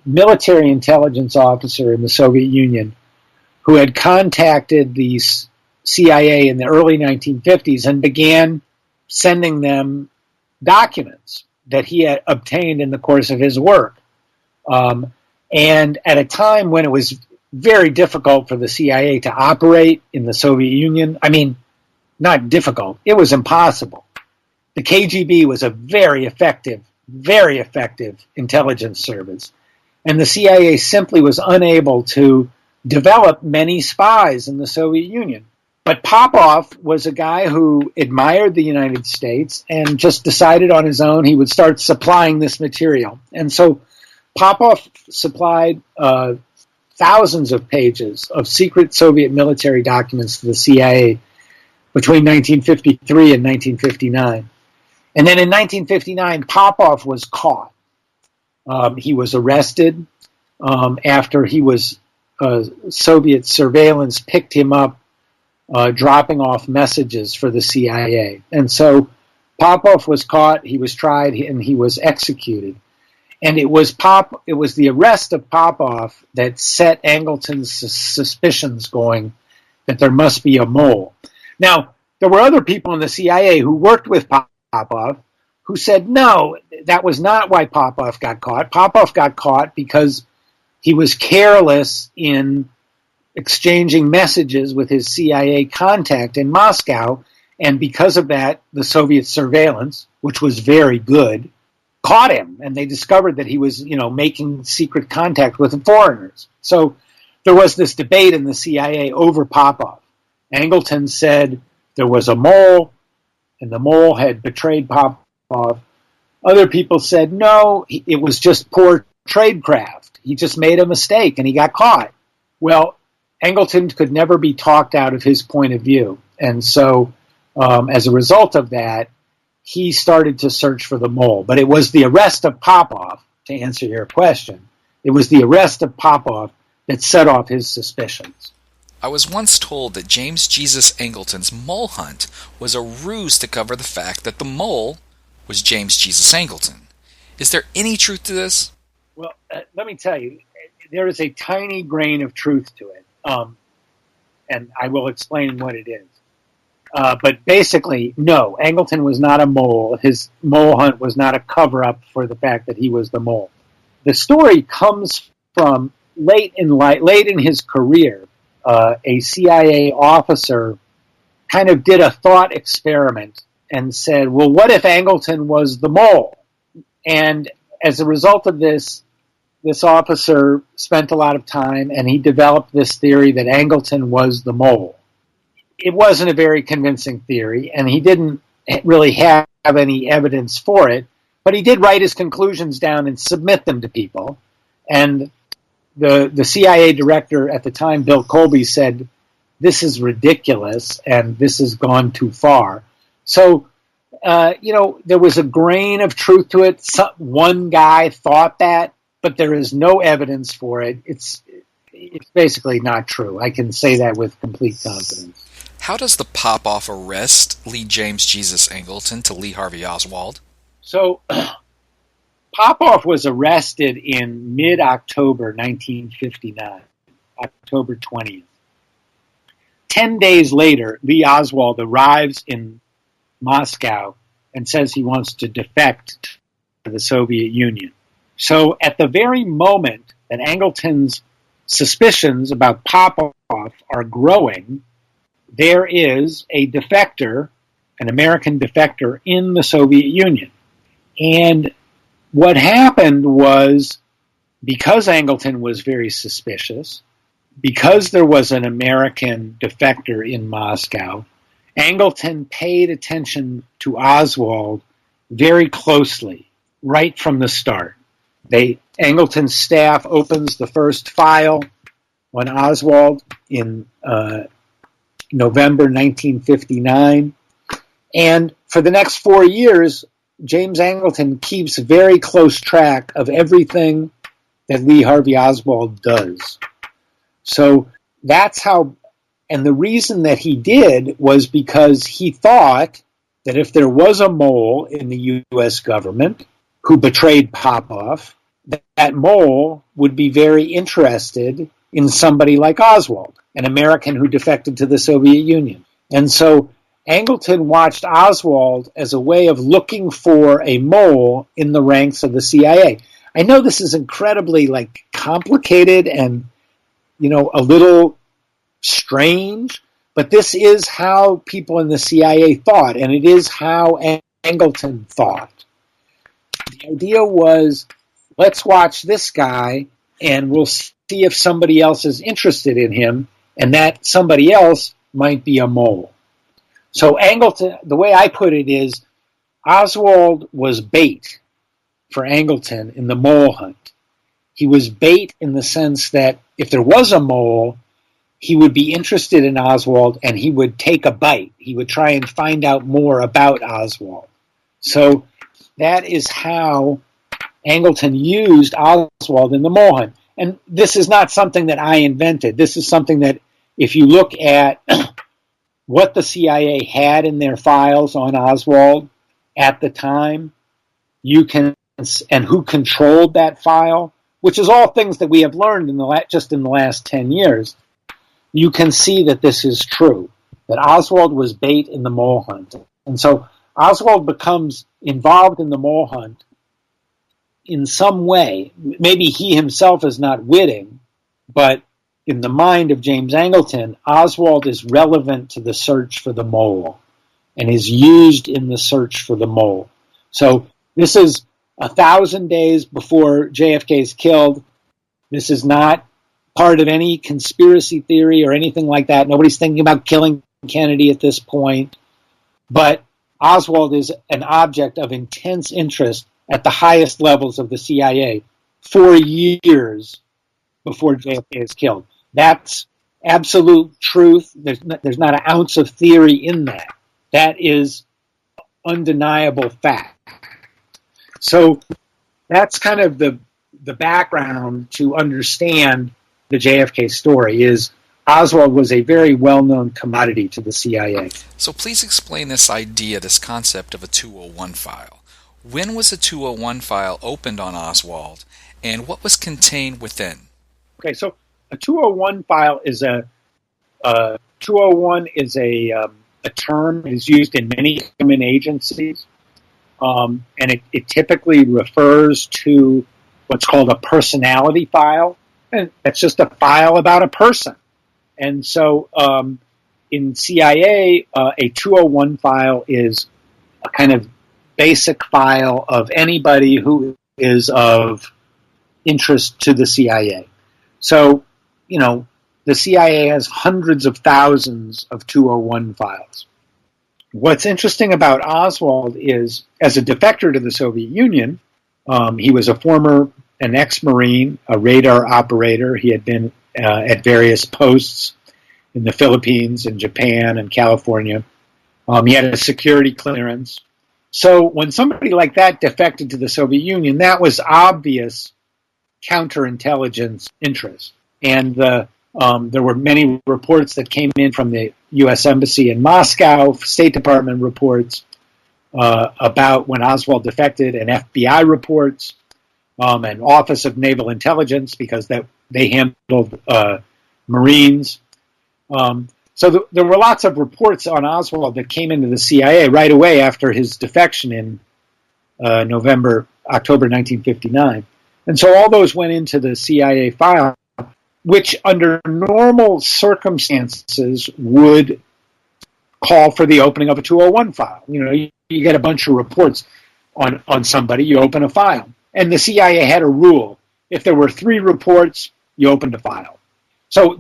military intelligence officer in the Soviet Union who had contacted the CIA in the early 1950s and began sending them documents that he had obtained in the course of his work. And at a time when it was very difficult for the CIA to operate in the Soviet Union, I mean, not difficult, it was impossible. The KGB was a very effective intelligence service, and the CIA simply was unable to develop many spies in the Soviet Union. But Popov was a guy who admired the United States and just decided on his own he would start supplying this material. And so Popov supplied thousands of pages of secret Soviet military documents to the CIA between 1953 and 1959. And then in 1959, Popov was caught. He was arrested after Soviet surveillance picked him up dropping off messages for the CIA. And so Popov was caught, he was tried, and he was executed. And it was the arrest of Popov that set Angleton's suspicions going that there must be a mole. Now, there were other people in the CIA who worked with Popov who said, no, that was not why Popov got caught. Popov got caught because he was careless in exchanging messages with his CIA contact in Moscow, and because of that, the Soviet surveillance, which was very good, caught him, and they discovered that he was, making secret contact with foreigners. So there was this debate in the CIA over Popov. Angleton said there was a mole, and the mole had betrayed Popov. Other people said, no, it was just poor tradecraft. He just made a mistake, and he got caught. Well, Angleton could never be talked out of his point of view. And so as a result of that, he started to search for the mole. But it was the arrest of Popov, to answer your question, it was the arrest of Popov that set off his suspicions. I was once told that James Jesus Angleton's mole hunt was a ruse to cover the fact that the mole was James Jesus Angleton. Is there any truth to this? Well, let me tell you, there is a tiny grain of truth to it. And I will explain what it is. But basically, no, Angleton was not a mole. His mole hunt was not a cover-up for the fact that he was the mole. The story comes from late in his career. A CIA officer kind of did a thought experiment and said, well, what if Angleton was the mole? And as a result of this officer spent a lot of time, and he developed this theory that Angleton was the mole. It wasn't a very convincing theory, and he didn't really have any evidence for it, but he did write his conclusions down and submit them to people. And the CIA director at the time, Bill Colby, said, this is ridiculous, and this has gone too far. So, there was a grain of truth to it. One guy thought that, but there is no evidence for it. It's basically not true. I can say that with complete confidence. How does the Popov arrest lead James Jesus Angleton to Lee Harvey Oswald? So, Popov was arrested in mid-October 1959, October 20th. 10 days later, Lee Oswald arrives in Moscow and says he wants to defect to the Soviet Union. So at the very moment that Angleton's suspicions about Popov are growing, there is a defector, an American defector, in the Soviet Union. And what happened was, because Angleton was very suspicious, because there was an American defector in Moscow, Angleton paid attention to Oswald very closely, right from the start. Angleton's staff opens the first file on Oswald in November 1959. And for the next 4 years, James Angleton keeps very close track of everything that Lee Harvey Oswald does. So that's how, and the reason that he did was because he thought that if there was a mole in the U.S. government who betrayed Popov, that mole would be very interested in somebody like Oswald, an American who defected to the Soviet Union. And so Angleton watched Oswald as a way of looking for a mole in the ranks of the CIA. I know this is incredibly complicated and, a little strange, but this is how people in the CIA thought, and it is how Angleton thought. The idea was, let's watch this guy, and we'll see if somebody else is interested in him, and that somebody else might be a mole. So Angleton, the way I put it is, Oswald was bait for Angleton in the mole hunt. He was bait in the sense that if there was a mole, he would be interested in Oswald and he would take a bite. He would try and find out more about Oswald. So that is how Angleton used Oswald in the mole hunt. And this is not something that I invented. This is something that if you look at what the CIA had in their files on Oswald at the time, you can, and who controlled that file, which is all things that we have learned just in the last 10 years, you can see that this is true, that Oswald was bait in the mole hunt. And so Oswald becomes involved in the mole hunt in some way. Maybe he himself is not witting, but in the mind of James Angleton, Oswald is relevant to the search for the mole and is used in the search for the mole. So this is 1,000 days before JFK is killed. This is not part of any conspiracy theory or anything like that. Nobody's thinking about killing Kennedy at this point. But Oswald is an object of intense interest at the highest levels of the CIA for years before JFK is killed. That's absolute truth. There's not an ounce of theory in that. That is undeniable fact. So that's kind of the background to understand the JFK story, is Oswald was a very well-known commodity to the CIA. So please explain this idea, this concept of a 201 file. When was a 201 file opened on Oswald, and what was contained within? Okay, so a 201 file is a 201 is a term that is used in many government agencies, and it typically refers to what's called a personality file, and it's just a file about a person. And so in CIA, a 201 file is a kind of basic file of anybody who is of interest to the CIA. So, you know, the CIA has hundreds of thousands of 201 files. What's interesting about Oswald is, as a defector to the Soviet Union, he was an ex-Marine, a radar operator. He had been at various posts in the Philippines and Japan and California. He had a security clearance. So when somebody like that defected to the Soviet Union, that was obvious counterintelligence interest. And there were many reports that came in from the U.S. Embassy in Moscow, State Department reports about when Oswald defected, and FBI reports, and Office of Naval Intelligence, because they handled Marines. So there were lots of reports on Oswald that came into the CIA right away after his defection in October 1959. And so all those went into the CIA file, which under normal circumstances would call for the opening of a 201 file. You know, you get a bunch of reports on somebody, you open a file. And the CIA had a rule. If there were 3 reports, you opened a file. So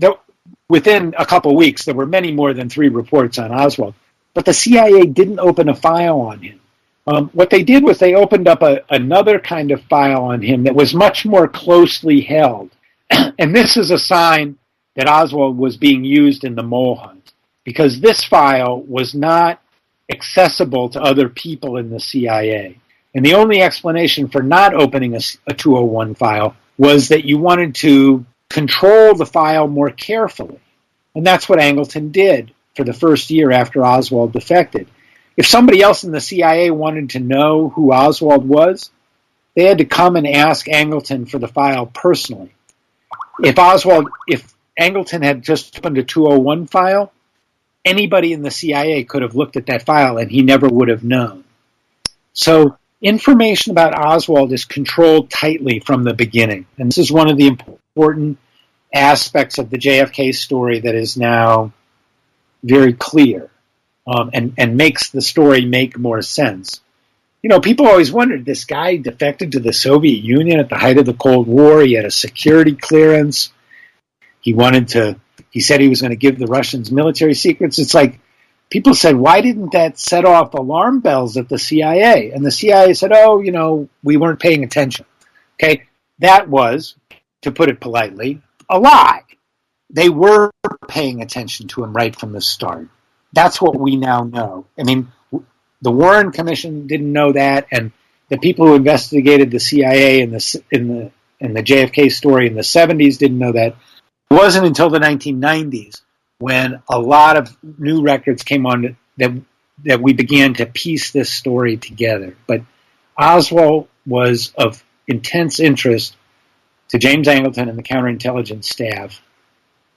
within a couple of weeks, there were many more than 3 reports on Oswald. But the CIA didn't open a file on him. What they did was they opened up another kind of file on him that was much more closely held. And this is a sign that Oswald was being used in the mole hunt, because this file was not accessible to other people in the CIA. And the only explanation for not opening a 201 file was that you wanted to control the file more carefully. And that's what Angleton did for the first year after Oswald defected. If somebody else in the CIA wanted to know who Oswald was, they had to come and ask Angleton for the file personally. If Angleton had just opened a 201 file, anybody in the CIA could have looked at that file and he never would have known. So information about Oswald is controlled tightly from the beginning. And this is one of the important aspects of the JFK story that is now very clear, and makes the story make more sense. people always wondered, this guy defected to the Soviet Union at the height of the Cold War. He had a security clearance. He said he was going to give the Russians military secrets. It's like, people said, why didn't that set off alarm bells at the CIA? And the CIA said, we weren't paying attention. Okay, that was, to put it politely, a lie. They were paying attention to him right from the start. That's what we now know. I mean, the Warren Commission didn't know that, and the people who investigated the CIA in the JFK story in the 70s didn't know that. It wasn't until the 1990s when a lot of new records came on that we began to piece this story together. But Oswald was of intense interest to James Angleton and the counterintelligence staff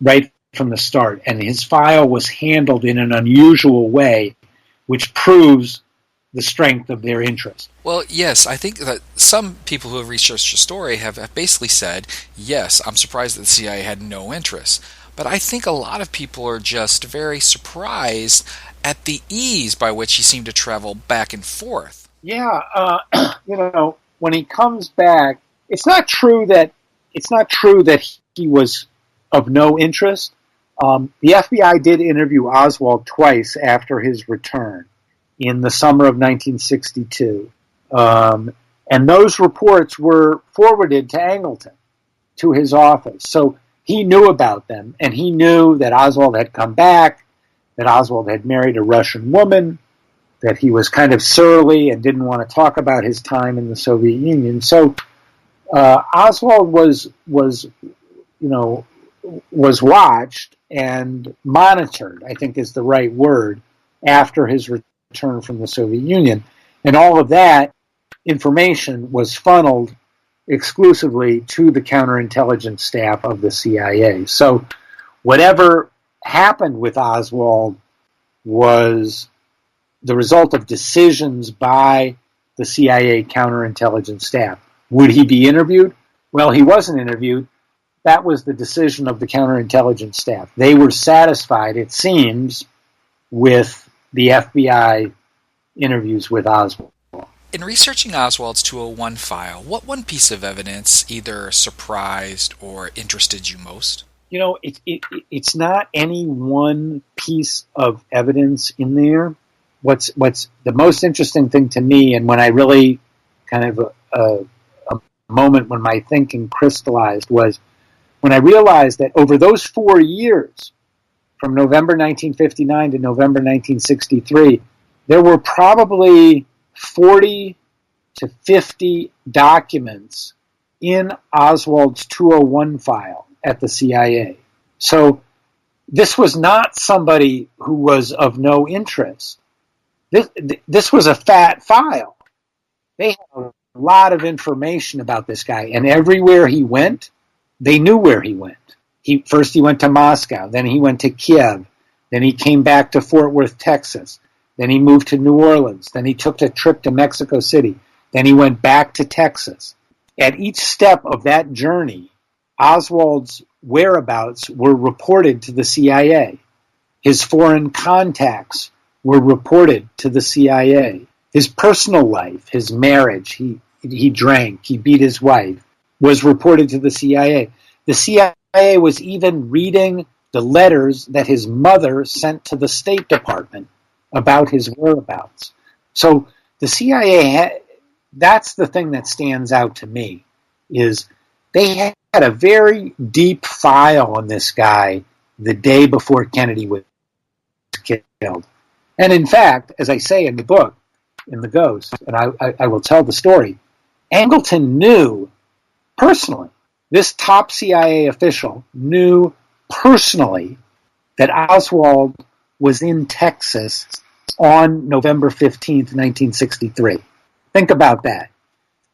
right from the start, and his file was handled in an unusual way, which proves the strength of their interest. Well, yes, I think that some people who have researched the story have basically said, yes, I'm surprised that the CIA had no interest. But I think a lot of people are just very surprised at the ease by which he seemed to travel back and forth. Yeah, when he comes back, it's not true that he was of no interest. The FBI did interview Oswald twice after his return in the summer of 1962. And those reports were forwarded to Angleton, to his office. So he knew about them, and he knew that Oswald had come back, that Oswald had married a Russian woman, that he was kind of surly and didn't want to talk about his time in the Soviet Union. So Oswald was watched and monitored, I think is the right word, after his return from the Soviet Union. And all of that information was funneled exclusively to the counterintelligence staff of the CIA. So whatever happened with Oswald was the result of decisions by the CIA counterintelligence staff. Would he be interviewed? Well, he wasn't interviewed. That was the decision of the counterintelligence staff. They were satisfied, it seems, with the FBI interviews with Oswald. In researching Oswald's 201 file, what one piece of evidence either surprised or interested you most? It's not any one piece of evidence in there. What's the most interesting thing to me, and when I really kind of a moment when my thinking crystallized, was when I realized that over those 4 years, from November 1959 to November 1963, there were probably 40 to 50 documents in Oswald's 201 file at the CIA. So this was not somebody who was of no interest. This was a fat file. They had a lot of information about this guy, and everywhere he went, they knew where he went. First he went to Moscow, then he went to Kiev, then he came back to Fort Worth, Texas, then he moved to New Orleans, then he took a trip to Mexico City, then he went back to Texas. At each step of that journey, Oswald's whereabouts were reported to the CIA. His foreign contacts were reported to the CIA. His personal life, his marriage, he drank, he beat his wife, was reported to the CIA. The CIA was even reading the letters that his mother sent to the State Department about his whereabouts. So the CIA, that's the thing that stands out to me, is they had a very deep file on this guy the day before Kennedy was killed. And in fact, as I say in the book, in The Ghost, and I will tell the story, Angleton knew personally, this top CIA official knew personally that Oswald was in Texas on November 15th, 1963. Think about that.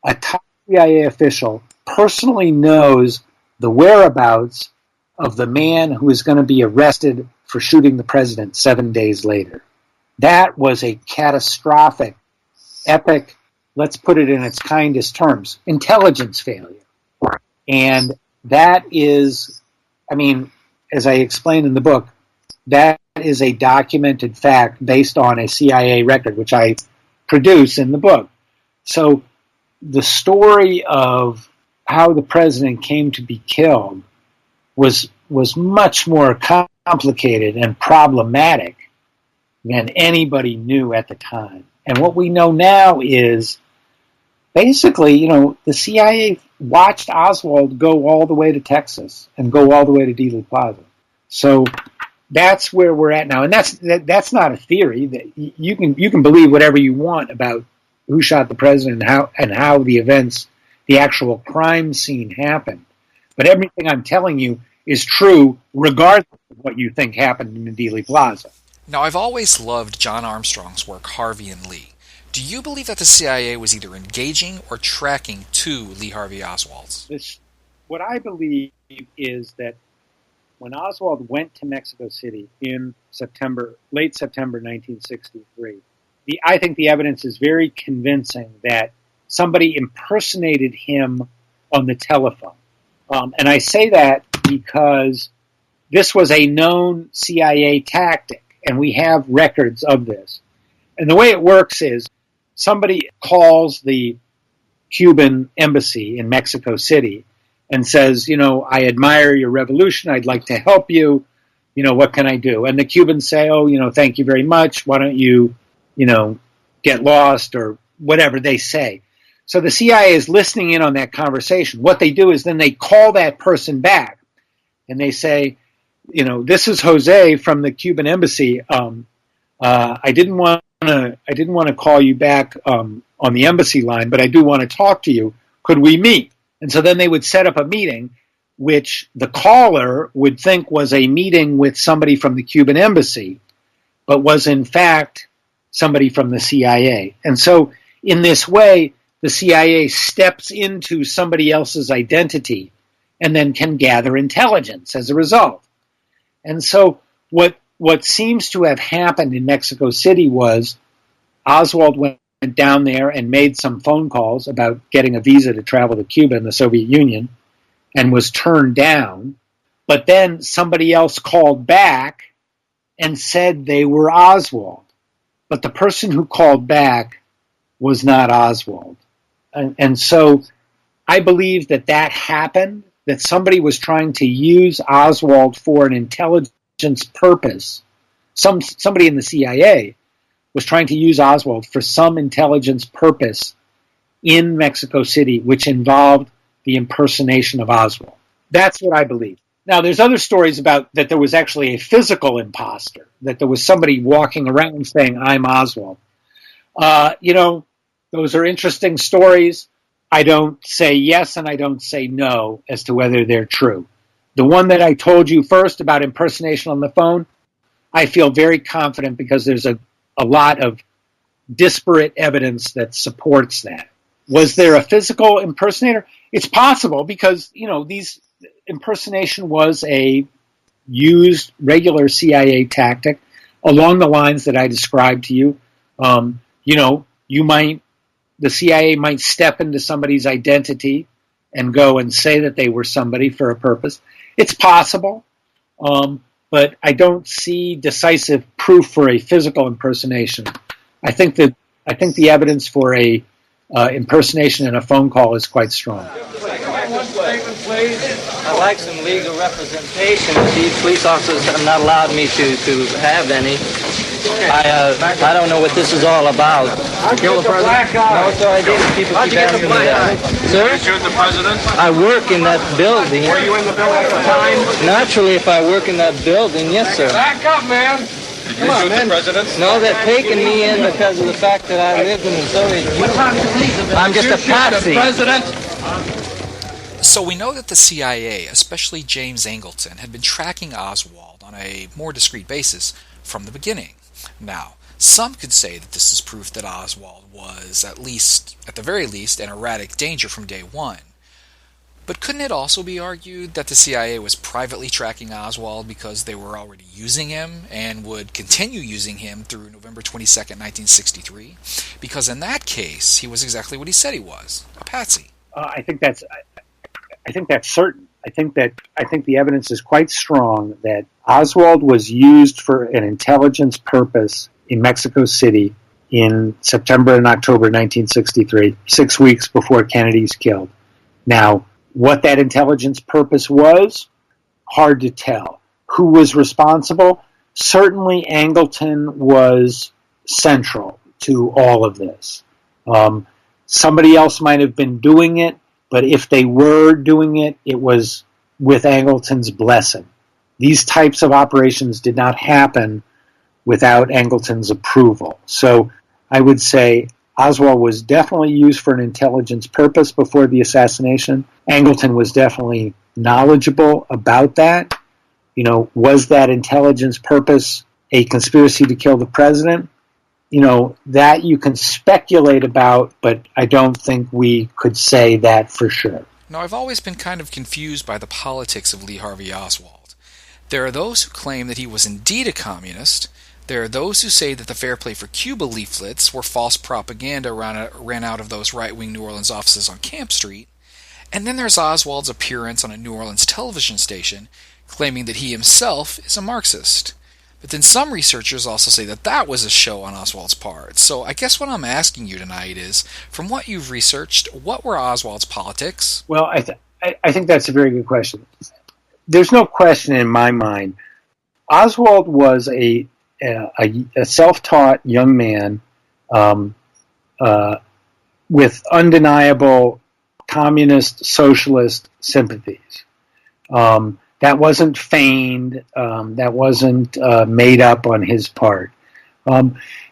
A top CIA official personally knows the whereabouts of the man who is going to be arrested for shooting the president 7 days later. That was a catastrophic, epic, let's put it in its kindest terms, intelligence failure. And that is, as I explained in the book, that is a documented fact based on a CIA record, which I produce in the book. So the story of how the president came to be killed was much more complicated and problematic than anybody knew at the time. And what we know now is basically, the CIA watched Oswald go all the way to Texas and go all the way to Dealey Plaza. So that's where we're at now, and that's not a theory. That you can believe whatever you want about who shot the president and how the events, the actual crime scene happened. But everything I'm telling you is true, regardless of what you think happened in Dealey Plaza. Now, I've always loved John Armstrong's work, Harvey and Lee. Do you believe that the CIA was either engaging or tracking two Lee Harvey Oswalds? What I believe is that when Oswald went to Mexico City in late September 1963, I think the evidence is very convincing that somebody impersonated him on the telephone. And I say that because this was a known CIA tactic, and we have records of this. And the way it works is somebody calls the Cuban embassy in Mexico City and says, I admire your revolution. I'd like to help you. What can I do? And the Cubans say, thank you very much. Why don't you, get lost, or whatever they say. So the CIA is listening in on that conversation. What they do is then they call that person back and they say, this is Jose from the Cuban embassy. I didn't want to call you back on the embassy line, but I do want to talk to you. Could we meet? And so then they would set up a meeting, which the caller would think was a meeting with somebody from the Cuban embassy, but was in fact somebody from the CIA. And so in this way, the CIA steps into somebody else's identity and then can gather intelligence as a result. And so what seems to have happened in Mexico City was Oswald went down there and made some phone calls about getting a visa to travel to Cuba and the Soviet Union and was turned down. But then somebody else called back and said they were Oswald. But the person who called back was not Oswald. And so I believe that happened, that somebody was trying to use Oswald for an intelligence purpose. Somebody in the CIA was trying to use Oswald for some intelligence purpose in Mexico City, which involved the impersonation of Oswald. That's what I believe. Now, there's other stories about that there was actually a physical imposter, that there was somebody walking around saying, I'm Oswald. Those are interesting stories. I don't say yes and I don't say no as to whether they're true. The one that I told you first about impersonation on the phone, I feel very confident because there's a lot of disparate evidence that supports that. Was there a physical impersonator? It's possible because, these impersonation was a used regular CIA tactic along the lines that I described to you. The CIA might step into somebody's identity and go and say that they were somebody for a purpose. It's possible, but I don't see decisive proof for a physical impersonation. I think the evidence for a impersonation in a phone call is quite strong. I'd like some legal representation. These police officers have not allowed me to have any. I don't know what this is all about. Kill the president? No, sir, I didn't. People keep asking me that. Sir? You shoot the president? I work in that building. Were you in the building at the time? Naturally, if I work in that building, yes, sir. Back up, man. Did you shoot the president? No, they're taking me in because of the fact that I lived in the Soviet Union. I'm just a patsy. So we know that the CIA, especially James Angleton, had been tracking Oswald on a more discreet basis from the beginning. Now, some could say that this is proof that Oswald was, at the very least, an erratic danger from day one. But couldn't it also be argued that the CIA was privately tracking Oswald because they were already using him and would continue using him through November 22nd, 1963? Because in that case, he was exactly what he said he was, a patsy. I think that's certain. I think the evidence is quite strong that Oswald was used for an intelligence purpose in Mexico City in September and October 1963, 6 weeks before Kennedy's killed. Now, what that intelligence purpose was, hard to tell. Who was responsible? Certainly Angleton was central to all of this. Somebody else might have been doing it, but if they were doing it, it was with Angleton's blessing. These types of operations did not happen without Angleton's approval. So I would say Oswald was definitely used for an intelligence purpose before the assassination. Angleton was definitely knowledgeable about that. You know, was that intelligence purpose a conspiracy to kill the president? You know, that you can speculate about, but I don't think we could say that for sure. Now, I've always been kind of confused by the politics of Lee Harvey Oswald. There are those who claim that he was indeed a communist. There are those who say that the Fair Play for Cuba leaflets were false propaganda ran out of those right-wing New Orleans offices on Camp Street. And then there's Oswald's appearance on a New Orleans television station claiming that he himself is a Marxist. But then some researchers also say that that was a show on Oswald's part. So I guess what I'm asking you tonight is, from what you've researched, what were Oswald's politics? Well, I think that's a very good question. There's no question in my mind. Oswald was a self-taught young man with undeniable communist, socialist sympathies. That wasn't feigned. That wasn't made up on his part.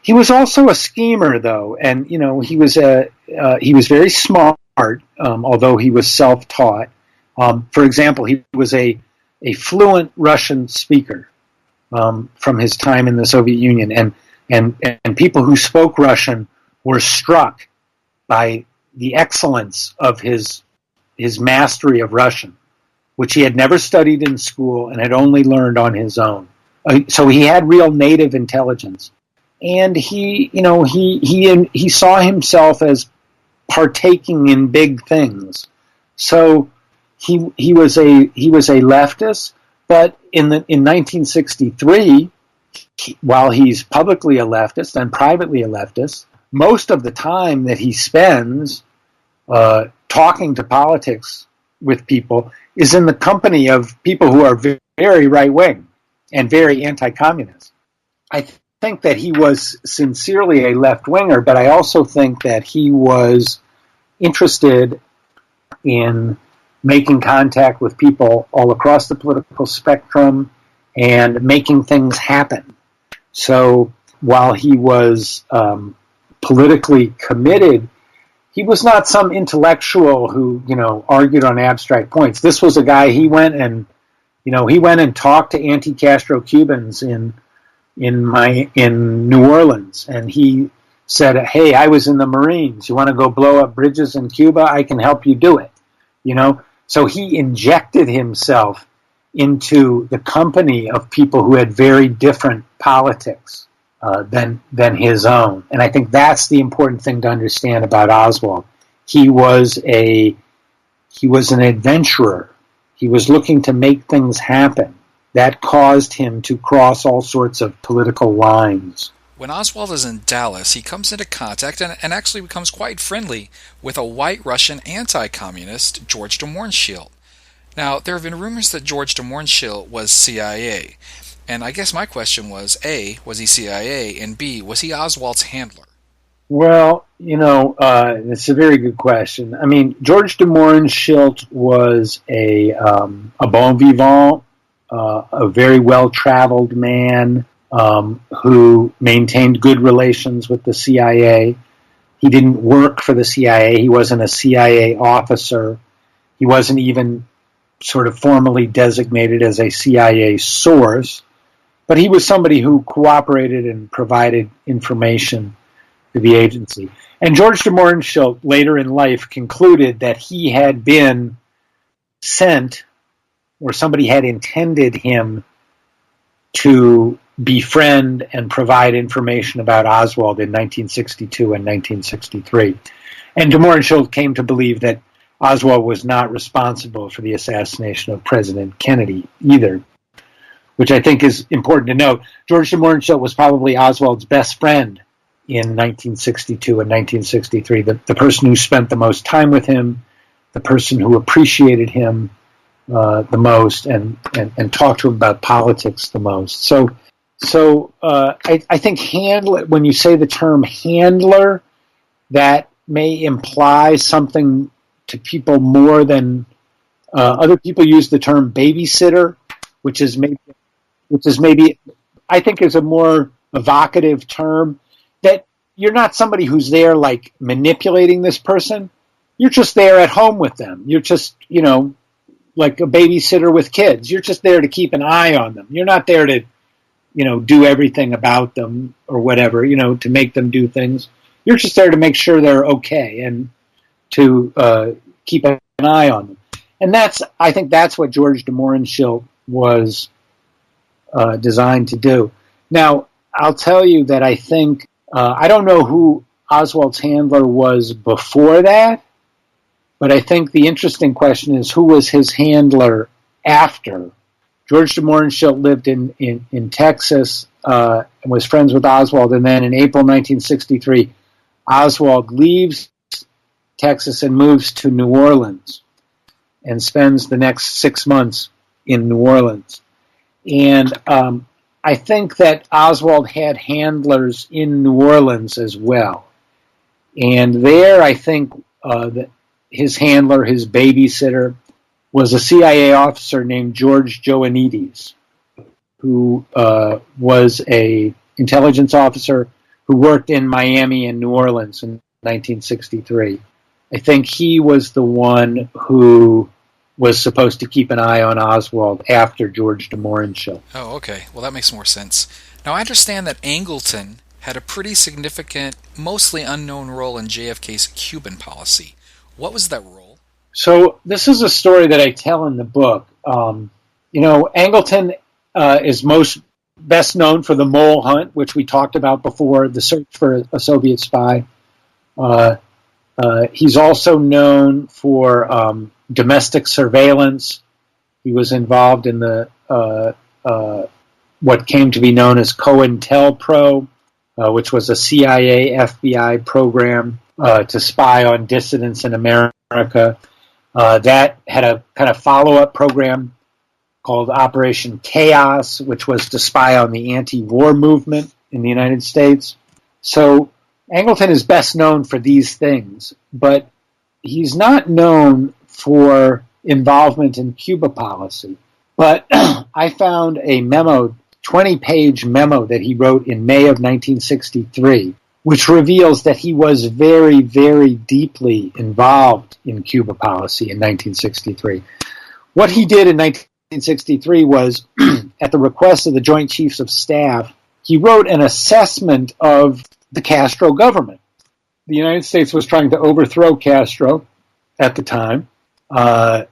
He was also a schemer, though, and you know he was very smart, although he was self-taught. For example, he was a fluent Russian speaker from his time in the Soviet Union, and people who spoke Russian were struck by the excellence of his mastery of Russian, which he had never studied in school and had only learned on his own. So he had real native intelligence, and he saw himself as partaking in big things. So he was a leftist, but in 1963, while he's publicly a leftist and privately a leftist, most of the time that he spends talking to politics with people is in the company of people who are very right-wing and very anti-communist. I think that he was sincerely a left-winger, but I also think that he was interested in making contact with people all across the political spectrum and making things happen. So while he was politically committed, he was not some intellectual who, argued on abstract points. This was a guy, he went and talked to anti-Castro Cubans in New Orleans, and he said, "Hey, I was in the Marines. You want to go blow up bridges in Cuba? I can help you do it." So he injected himself into the company of people who had very different politics than his own. And I think that's the important thing to understand about Oswald. He was an adventurer. He was looking to make things happen. That caused him to cross all sorts of political lines. When Oswald is in Dallas, he comes into contact and actually becomes quite friendly with a white Russian anti-communist, George de Mohrenschildt. Now, there have been rumors that George de Mohrenschildt was CIA. And I guess my question was, A, was he CIA? And B, was he Oswald's handler? Well, it's a very good question. I mean, George de Mohrenschildt was a bon vivant, a very well-traveled man who maintained good relations with the CIA. He didn't work for the CIA. He wasn't a CIA officer. He wasn't even sort of formally designated as a CIA source. But he was somebody who cooperated and provided information to the agency. And George de Mohrenschildt later in life concluded that he had been sent, or somebody had intended him to befriend and provide information about Oswald in 1962 and 1963. And de Mohrenschildt came to believe that Oswald was not responsible for the assassination of President Kennedy either, which I think is important to note. George de Mohrenschildt was probably Oswald's best friend in 1962 and 1963. The person who spent the most time with him, the person who appreciated him the most, and talked to him about politics the most. So I think handler, when you say the term handler, that may imply something to people more than other people use the term babysitter, which is maybe I think is a more evocative term, that you're not somebody who's there like manipulating this person. You're just there at home with them. You're just, like a babysitter with kids. You're just there to keep an eye on them. You're not there to, do everything about them or whatever, to make them do things. You're just there to make sure they're okay and to keep an eye on them. And I think that's what George de Mohrenschildt was designed to do. Now, I'll tell you that I think, I don't know who Oswald's handler was before that, but I think the interesting question is, who was his handler after? George de Mohrenschildt lived in Texas and was friends with Oswald, and then in April 1963, Oswald leaves Texas and moves to New Orleans and spends the next 6 months in New Orleans. And I think that Oswald had handlers in New Orleans as well. And there I think that his handler, his babysitter, was a CIA officer named George Joannides, who was an intelligence officer who worked in Miami and New Orleans in 1963. I think he was the one who was supposed to keep an eye on Oswald after George de Mohrenschildt. Oh, okay. Well, that makes more sense. Now, I understand that Angleton had a pretty significant, mostly unknown role in JFK's Cuban policy. What was that role? So this is a story that I tell in the book. Angleton is best known for the mole hunt, which we talked about before, the search for a Soviet spy. He's also known for domestic surveillance. He was involved in the what came to be known as COINTELPRO, which was a CIA FBI program to spy on dissidents in America. That had a kind of follow-up program called Operation Chaos, which was to spy on the anti-war movement in the United States. So Angleton is best known for these things, but he's not known for involvement in Cuba policy. But I found a memo, 20-page memo that he wrote in May of 1963, which reveals that he was very, very deeply involved in Cuba policy in 1963. What he did in 1963 was, at the request of the Joint Chiefs of Staff, he wrote an assessment of the Castro government. The United States was trying to overthrow Castro at the time. The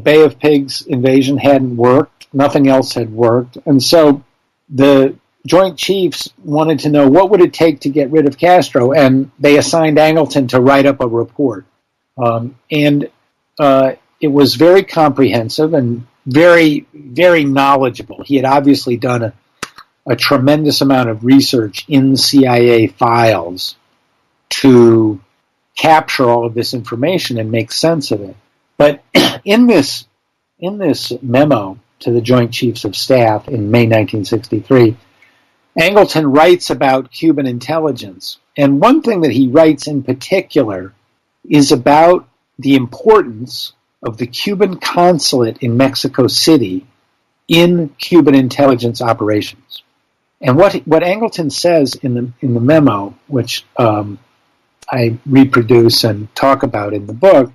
Bay of Pigs invasion hadn't worked. Nothing else had worked. And so the Joint Chiefs wanted to know what would it take to get rid of Castro, and they assigned Angleton to write up a report. And it was very comprehensive and very, very knowledgeable. He had obviously done a tremendous amount of research in CIA files to capture all of this information and make sense of it. But in this memo to the Joint Chiefs of Staff in May 1963, Angleton writes about Cuban intelligence. And one thing that he writes in particular is about the importance of the Cuban consulate in Mexico City in Cuban intelligence operations. And what Angleton says in the memo, which I reproduce and talk about in the book,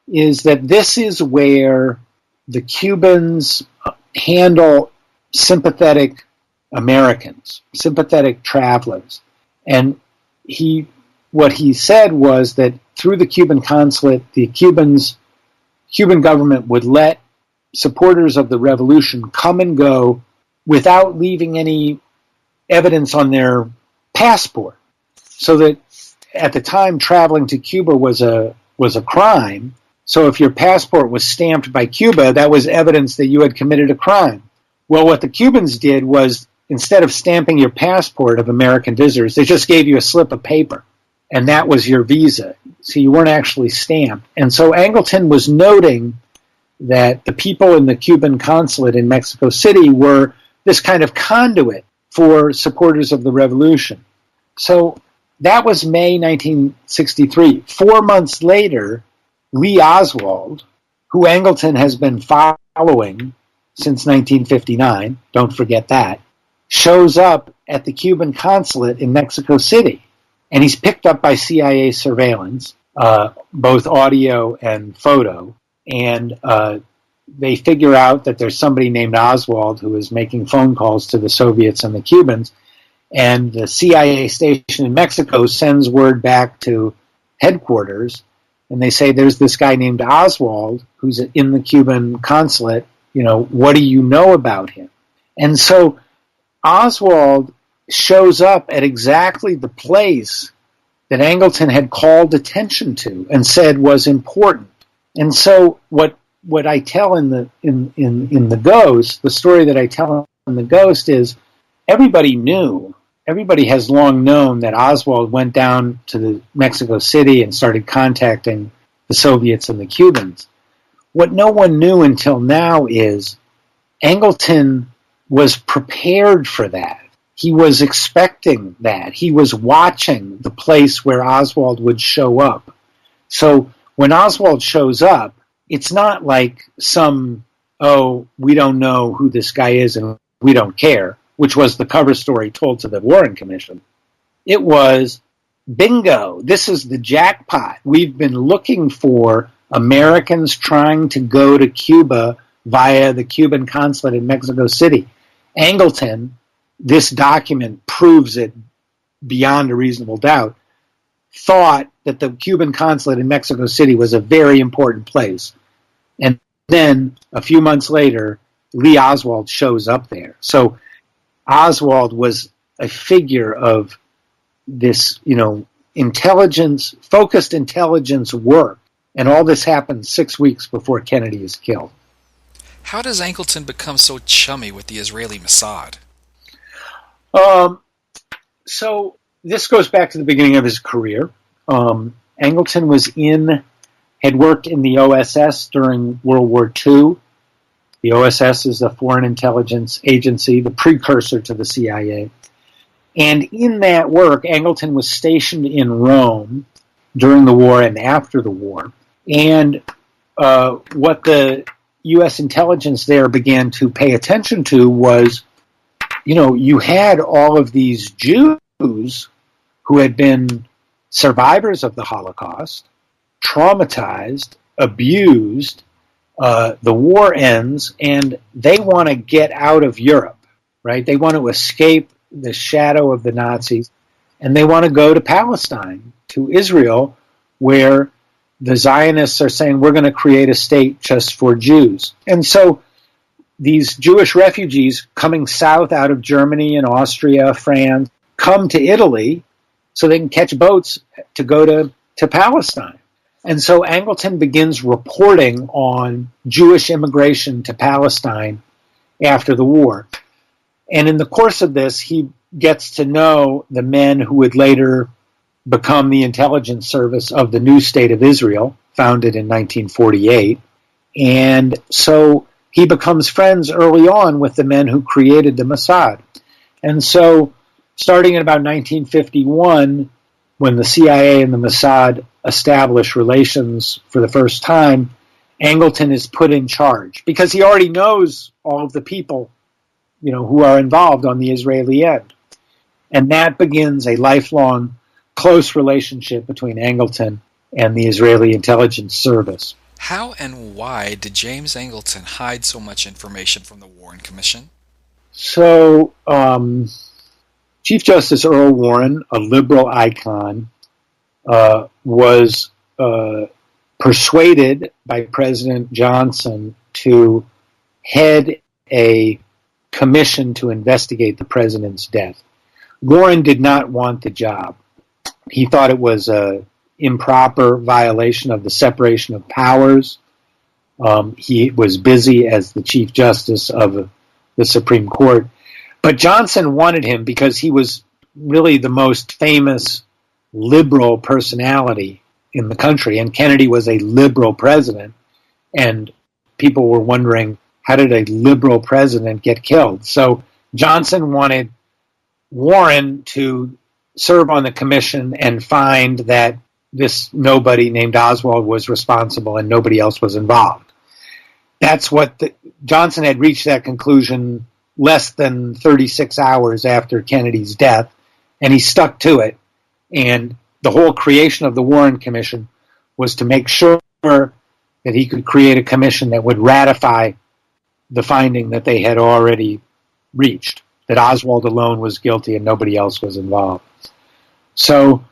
is that this is where the Cubans handle sympathetic Americans, sympathetic travelers. And what he said was that through the Cuban consulate, the Cuban government would let supporters of the revolution come and go without leaving any evidence on their passport. So that at the time, traveling to Cuba was a crime. So if your passport was stamped by Cuba, that was evidence that you had committed a crime. Well, what the Cubans did was instead of stamping your passport of American visitors, they just gave you a slip of paper, and that was your visa. So you weren't actually stamped. And so Angleton was noting that the people in the Cuban consulate in Mexico City were this kind of conduit for supporters of the revolution. So that was May 1963. 4 months later, Lee Oswald, who Angleton has been following since 1959, don't forget that, shows up at the Cuban consulate in Mexico City. And he's picked up by CIA surveillance, both audio and photo. And they figure out that there's somebody named Oswald who is making phone calls to the Soviets and the Cubans. And the CIA station in Mexico sends word back to headquarters, and they say, there's this guy named Oswald who's in the Cuban consulate. What do you know about him? And so Oswald shows up at exactly the place that Angleton had called attention to and said was important. And so what I tell in the Ghost, the story that I tell in the Ghost is everybody has long known that Oswald went down to the Mexico City and started contacting the Soviets and the Cubans. What no one knew until now is Angleton was prepared for that. He was expecting that. He was watching the place where Oswald would show up. So when Oswald shows up, it's not like we don't know who this guy is and we don't care, which was the cover story told to the Warren Commission. It was, bingo, this is the jackpot. We've been looking for Americans trying to go to Cuba via the Cuban consulate in Mexico City. Angleton, this document proves it beyond a reasonable doubt, thought that the Cuban consulate in Mexico City was a very important place. And then, a few months later, Lee Oswald shows up there. So Oswald was a figure of this, focused intelligence work. And all this happened 6 weeks before Kennedy is killed. How does Angleton become so chummy with the Israeli Mossad? So this goes back to the beginning of his career. Angleton had worked in the OSS during World War II. The OSS is the Foreign Intelligence Agency, the precursor to the CIA. And in that work, Angleton was stationed in Rome during the war and after the war. And what the U.S. intelligence there began to pay attention to was, you had all of these Jews who had been survivors of the Holocaust, traumatized, abused. The war ends, and they want to get out of Europe, right? They want to escape the shadow of the Nazis, and they want to go to Palestine, to Israel, where the Zionists are saying, we're going to create a state just for Jews. And so these Jewish refugees coming south out of Germany and Austria, France, come to Italy so they can catch boats to go to Palestine. And so Angleton begins reporting on Jewish immigration to Palestine after the war. And in the course of this, he gets to know the men who would later become the intelligence service of the new state of Israel, founded in 1948. And so he becomes friends early on with the men who created the Mossad. And so starting in about 1951, when the CIA and the Mossad establish relations for the first time, Angleton is put in charge because he already knows all of the people, who are involved on the Israeli end. And that begins a lifelong close relationship between Angleton and the Israeli intelligence service. How and why did James Angleton hide so much information from the Warren Commission? So, Chief Justice Earl Warren, a liberal icon, was persuaded by President Johnson to head a commission to investigate the president's death. Warren did not want the job. He thought it was an improper violation of the separation of powers. He was busy as the Chief Justice of the Supreme Court. But Johnson wanted him because he was really the most famous liberal personality in the country, and Kennedy was a liberal president, and people were wondering, how did a liberal president get killed? So Johnson wanted Warren to serve on the commission and find that this nobody named Oswald was responsible and nobody else was involved. That's what Johnson had reached that conclusion less than 36 hours after Kennedy's death, and he stuck to it. And the whole creation of the Warren Commission was to make sure that he could create a commission that would ratify the finding that they had already reached, that Oswald alone was guilty and nobody else was involved. So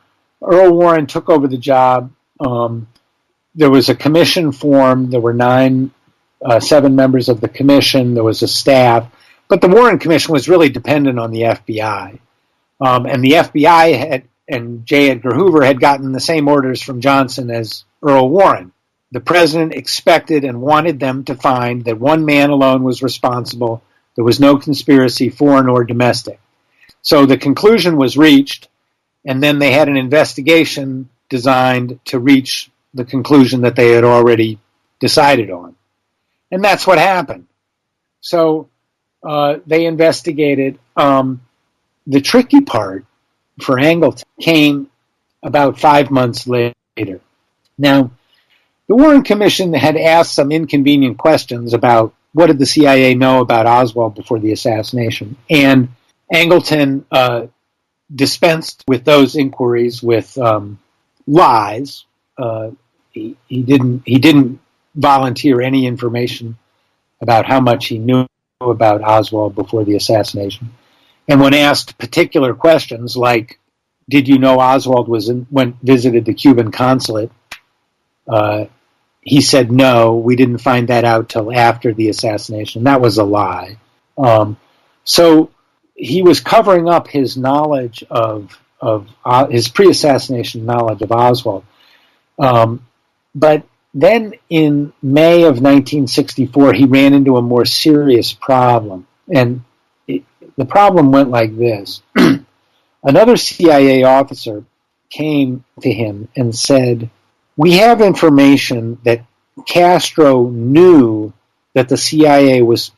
Earl Warren took over the job. There was a commission formed. There were 7 members of the commission. There was a staff. But the Warren Commission was really dependent on the FBI. And the FBI and J. Edgar Hoover had gotten the same orders from Johnson as Earl Warren. The president expected and wanted them to find that one man alone was responsible. There was no conspiracy, foreign or domestic. So the conclusion was reached, and then they had an investigation designed to reach the conclusion that they had already decided on. And that's what happened. So they investigated. The tricky part for Angleton came about 5 months later. Now, the Warren Commission had asked some inconvenient questions about what did the CIA know about Oswald before the assassination, and Angleton dispensed with those inquiries with lies. He didn't volunteer any information about how much he knew about Oswald before the assassination. And when asked particular questions like, did you know Oswald visited the Cuban consulate? He said, no, we didn't find that out till after the assassination. That was a lie. So he was covering up his knowledge of his pre-assassination knowledge of Oswald. But then in May of 1964, he ran into a more serious problem. And the problem went like this. Another CIA officer came to him and said, we have information that Castro knew that the CIA was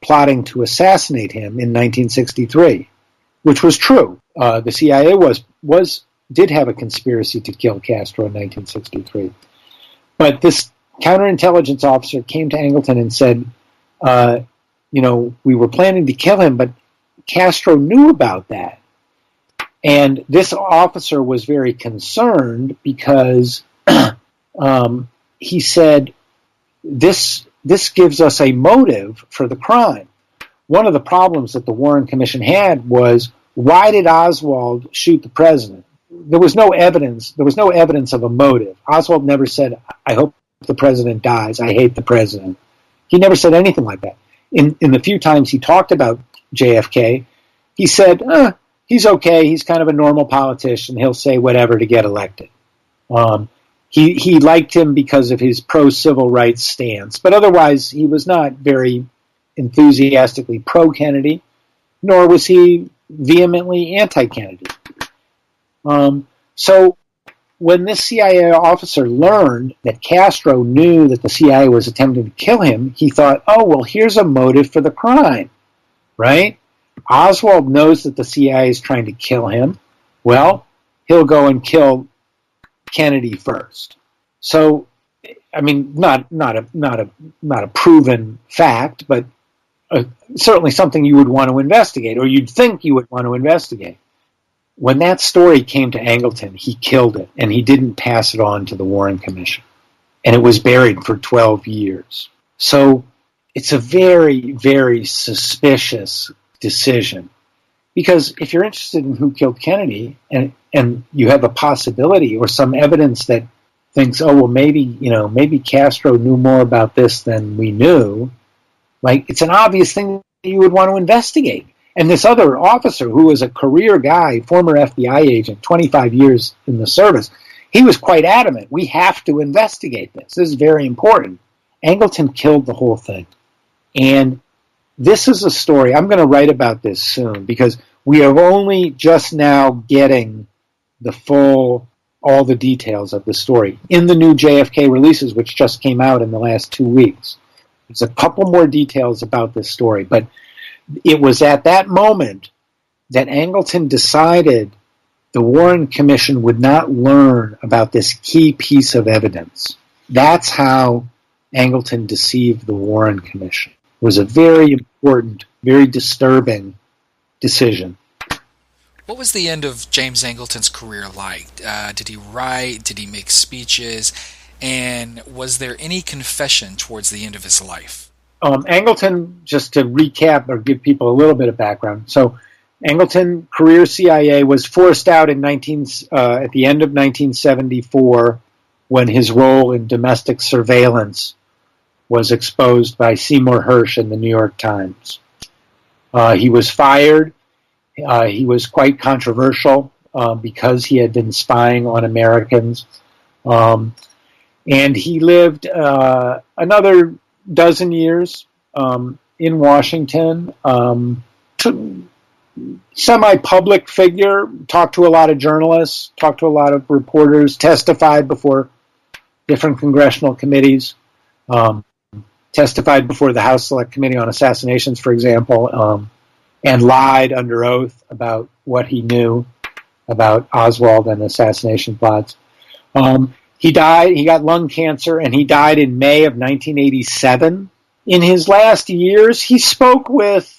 plotting to assassinate him in 1963, which was true. The CIA did have a conspiracy to kill Castro in 1963. But this counterintelligence officer came to Angleton and said, we were planning to kill him, but Castro knew about that. And this officer was very concerned because he said, this gives us a motive for the crime. One of the problems that the Warren Commission had was, why did Oswald shoot the president? There was no evidence. There was no evidence of a motive. Oswald never said, I hope the president dies. I hate the president. He never said anything like that. In the few times he talked about JFK, he said, he's okay. He's kind of a normal politician. He'll say whatever to get elected. He liked him because of his pro-civil rights stance. But otherwise, he was not very enthusiastically pro-Kennedy, nor was he vehemently anti-Kennedy. So when this CIA officer learned that Castro knew that the CIA was attempting to kill him, he thought, oh, well, here's a motive for the crime, right? Oswald knows that the CIA is trying to kill him. Well, he'll go and kill Kennedy first. So, I mean, not a proven fact, but certainly something you would want to investigate, or you'd think you would want to investigate. When that story came to Angleton, he killed it, and he didn't pass it on to the Warren Commission. And it was buried for 12 years. So it's a very, very suspicious decision. Because if you're interested in who killed Kennedy, and you have a possibility or some evidence that thinks, oh, well, maybe Castro knew more about this than we knew, like, it's an obvious thing that you would want to investigate. And this other officer, who was a career guy, former FBI agent, 25 years in the service, he was quite adamant. We have to investigate this. This is very important. Angleton killed the whole thing. And this is a story. I'm going to write about this soon because we are only just now getting all the details of the story in the new JFK releases, which just came out in the last 2 weeks. There's a couple more details about this story, but it was at that moment that Angleton decided the Warren Commission would not learn about this key piece of evidence. That's how Angleton deceived the Warren Commission. It was a very important, very disturbing decision. What was the end of James Angleton's career like? Did he write? Did he make speeches? And was there any confession towards the end of his life? Angleton, just to recap or give people a little bit of background. So Angleton, career CIA, was forced out at the end of 1974 when his role in domestic surveillance was exposed by Seymour Hersh in the New York Times. He was fired. He was quite controversial because he had been spying on Americans. And he lived another dozen years in Washington. Semi-public figure, talked to a lot of journalists, talked to a lot of reporters, testified before different congressional committees, testified before the House Select Committee on Assassinations, for example, and lied under oath about what he knew about Oswald and assassination plots. He died. He got lung cancer, and he died in May of 1987. In his last years, he spoke with,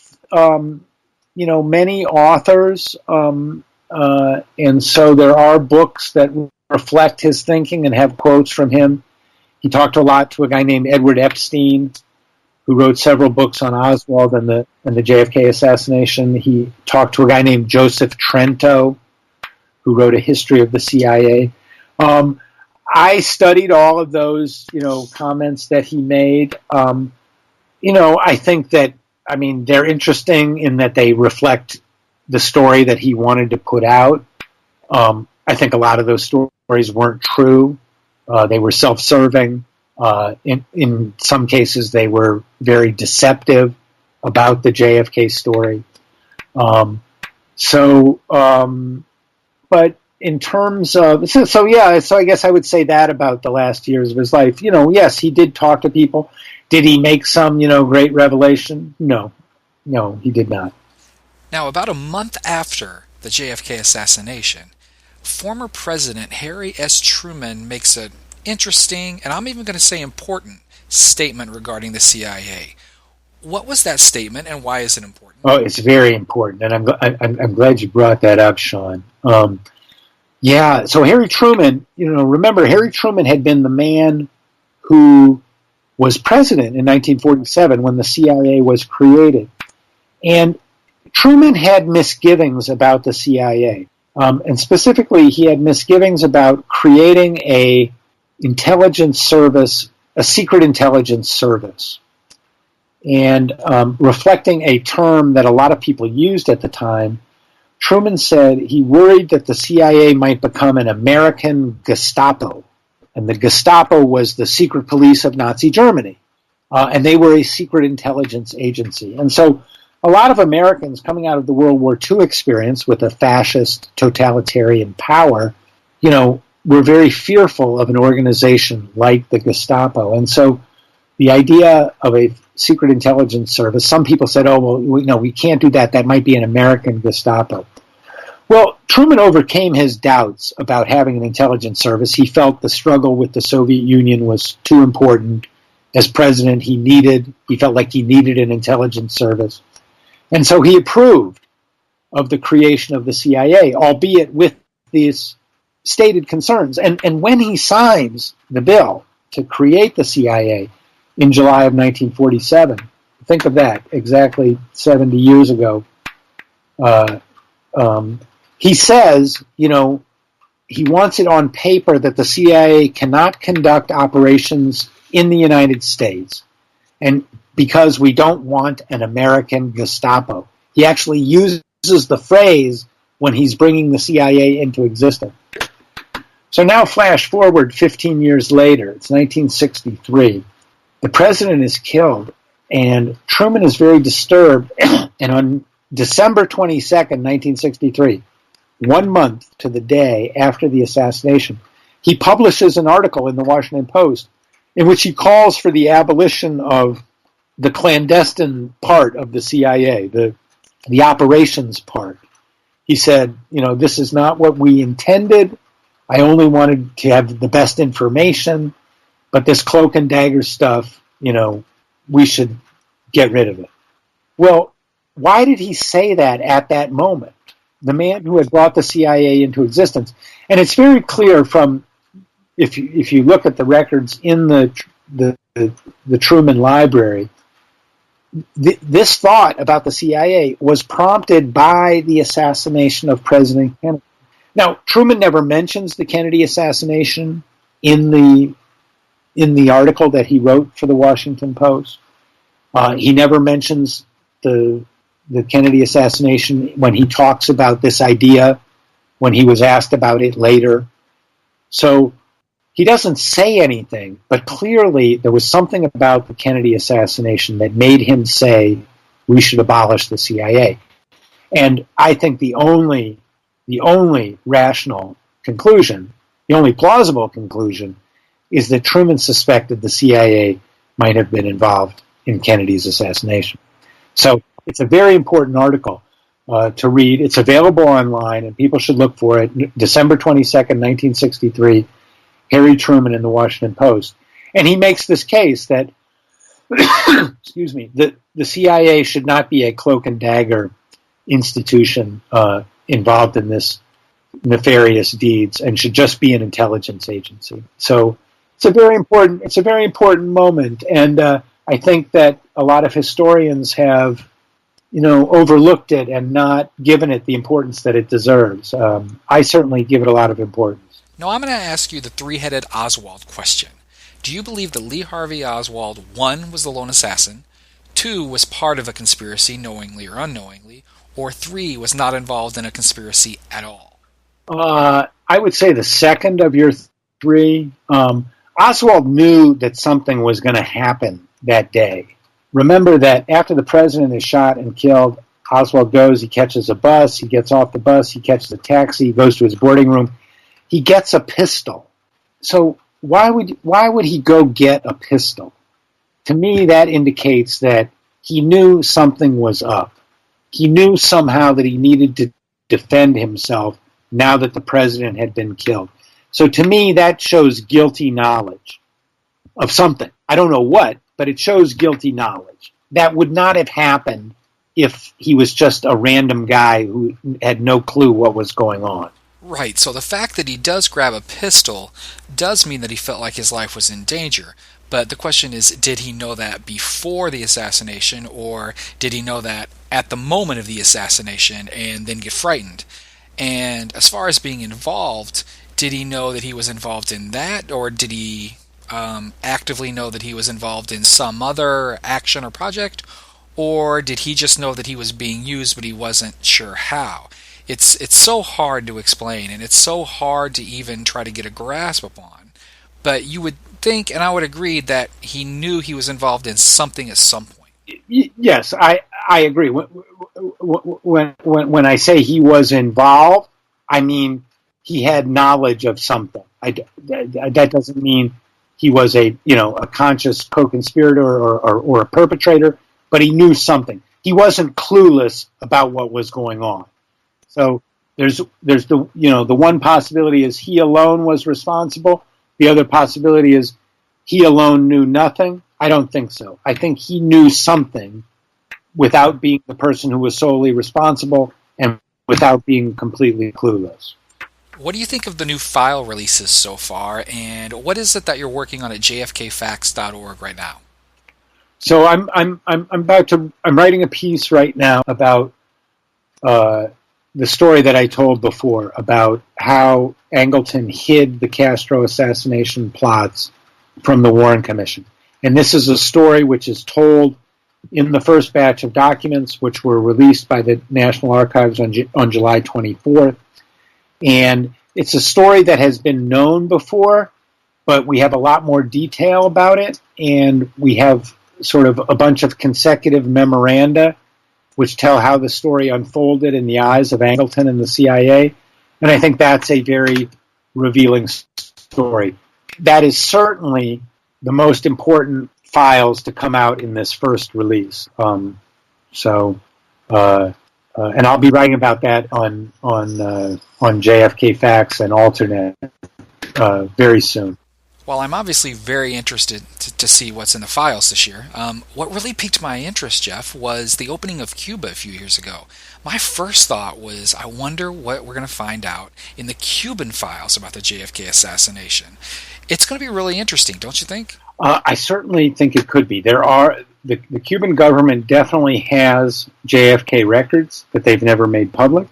many authors, and so there are books that reflect his thinking and have quotes from him. He talked a lot to a guy named Edward Epstein, who wrote several books on Oswald and the JFK assassination. He talked to a guy named Joseph Trento, who wrote a history of the CIA. I studied all of those, comments that he made. I think that, they're interesting in that they reflect the story that he wanted to put out. I think a lot of those stories weren't true. They were self-serving. In some cases, they were very deceptive about the JFK story. But in terms of, so I guess I would say that about the last years of his life. Yes, he did talk to people. Did he make some, great revelation? No, he did not. Now, about a month after the JFK assassination, former President Harry S. Truman makes an interesting, and I'm even going to say important, statement regarding the CIA. What was that statement, and why is it important? Oh, it's very important, and I'm glad you brought that up, Sean. So Harry Truman, remember, Harry Truman had been the man who was president in 1947 when the CIA was created. And Truman had misgivings about the CIA. And specifically, he had misgivings about creating a intelligence service, a secret intelligence service. And reflecting a term that a lot of people used at the time, Truman said he worried that the CIA might become an American Gestapo. And the Gestapo was the secret police of Nazi Germany. And they were a secret intelligence agency. And so a lot of Americans coming out of the World War II experience with a fascist totalitarian power, were very fearful of an organization like the Gestapo. And so the idea of a secret intelligence service, some people said, we can't do that. That might be an American Gestapo. Well, Truman overcame his doubts about having an intelligence service. He felt the struggle with the Soviet Union was too important. As president, he felt like he needed an intelligence service. And so he approved of the creation of the CIA, albeit with these stated concerns. And when he signs the bill to create the CIA in July of 1947, think of that, exactly 70 years ago, he says, he wants it on paper that the CIA cannot conduct operations in the United States, and because we don't want an American Gestapo. He actually uses the phrase when he's bringing the CIA into existence. So now flash forward 15 years later, it's 1963. The president is killed, And Truman is very disturbed, and on December 22nd, 1963, 1 month to the day after the assassination, he publishes an article in the Washington Post in which he calls for the abolition of the clandestine part of the CIA, the operations part. He said, this is not what we intended. I only wanted to have the best information, but this cloak and dagger stuff, we should get rid of it. Well, why did he say that at that moment? The man who had brought the CIA into existence. And it's very clear from, if you look at the records in the Truman Library, this thought about the CIA was prompted by the assassination of President Kennedy. Now, Truman never mentions the Kennedy assassination in the article that he wrote for the Washington Post. He never mentions the Kennedy assassination when he talks about this idea, when he was asked about it later. So he doesn't say anything, but clearly there was something about the Kennedy assassination that made him say we should abolish the CIA. And I think the only rational conclusion, the only plausible conclusion, is that Truman suspected the CIA might have been involved in Kennedy's assassination. So it's a very important article to read. It's available online, and people should look for it. December 22nd, 1963, Harry Truman in the Washington Post. And he makes this case that, excuse me, the CIA should not be a cloak and dagger institution involved in this nefarious deeds, and should just be an intelligence agency. So it's a very important moment, and I think that a lot of historians have, overlooked it and not given it the importance that it deserves. I certainly give it a lot of importance. Now I'm going to ask you the three-headed Oswald question. Do you believe that Lee Harvey Oswald, 1, was the lone assassin, 2, was part of a conspiracy knowingly or unknowingly, or 3, was not involved in a conspiracy at all? I would say the second of your 3. Oswald knew that something was going to happen that day. Remember that after the president is shot and killed, Oswald goes, he catches a bus, he gets off the bus, he catches a taxi, he goes to his boarding room. He gets a pistol. So why would he go get a pistol? To me, that indicates that he knew something was up. He knew somehow that he needed to defend himself now that the president had been killed. So to me, that shows guilty knowledge of something. I don't know what, but it shows guilty knowledge. That would not have happened if he was just a random guy who had no clue what was going on. Right, so the fact that he does grab a pistol does mean that he felt like his life was in danger. But the question is, did he know that before the assassination, or did he know that at the moment of the assassination and then get frightened? And as far as being involved, did he know that he was involved in that, or did he actively know that he was involved in some other action or project, or did he just know that he was being used but he wasn't sure how? It's so hard to explain, and it's so hard to even try to get a grasp upon. But you would think, and I would agree, that he knew he was involved in something at some point. Yes, I agree. When I say he was involved, I mean he had knowledge of something. That doesn't mean he was a conscious co-conspirator or a perpetrator, but he knew something. He wasn't clueless about what was going on. So there's the one possibility is he alone was responsible. The other possibility is he alone knew nothing. I don't think so. I think he knew something without being the person who was solely responsible and without being completely clueless. What do you think of the new file releases so far, and what is it that you're working on at jfkfacts.org right now? So I'm writing a piece right now about the story that I told before about how Angleton hid the Castro assassination plots from the Warren Commission. And this is a story which is told in the first batch of documents, which were released by the National Archives on July 24th. And it's a story that has been known before, but we have a lot more detail about it, and we have sort of a bunch of consecutive memoranda which tell how the story unfolded in the eyes of Angleton and the CIA. And I think that's a very revealing story. That is certainly the most important files to come out in this first release. And I'll be writing about that on JFK Facts and Alternate very soon. While I'm obviously very interested to see what's in the files this year, what really piqued my interest, Jeff, was the opening of Cuba a few years ago. My first thought was, I wonder what we're going to find out in the Cuban files about the JFK assassination. It's going to be really interesting, don't you think? I certainly think it could be. The Cuban government definitely has JFK records that they've never made public.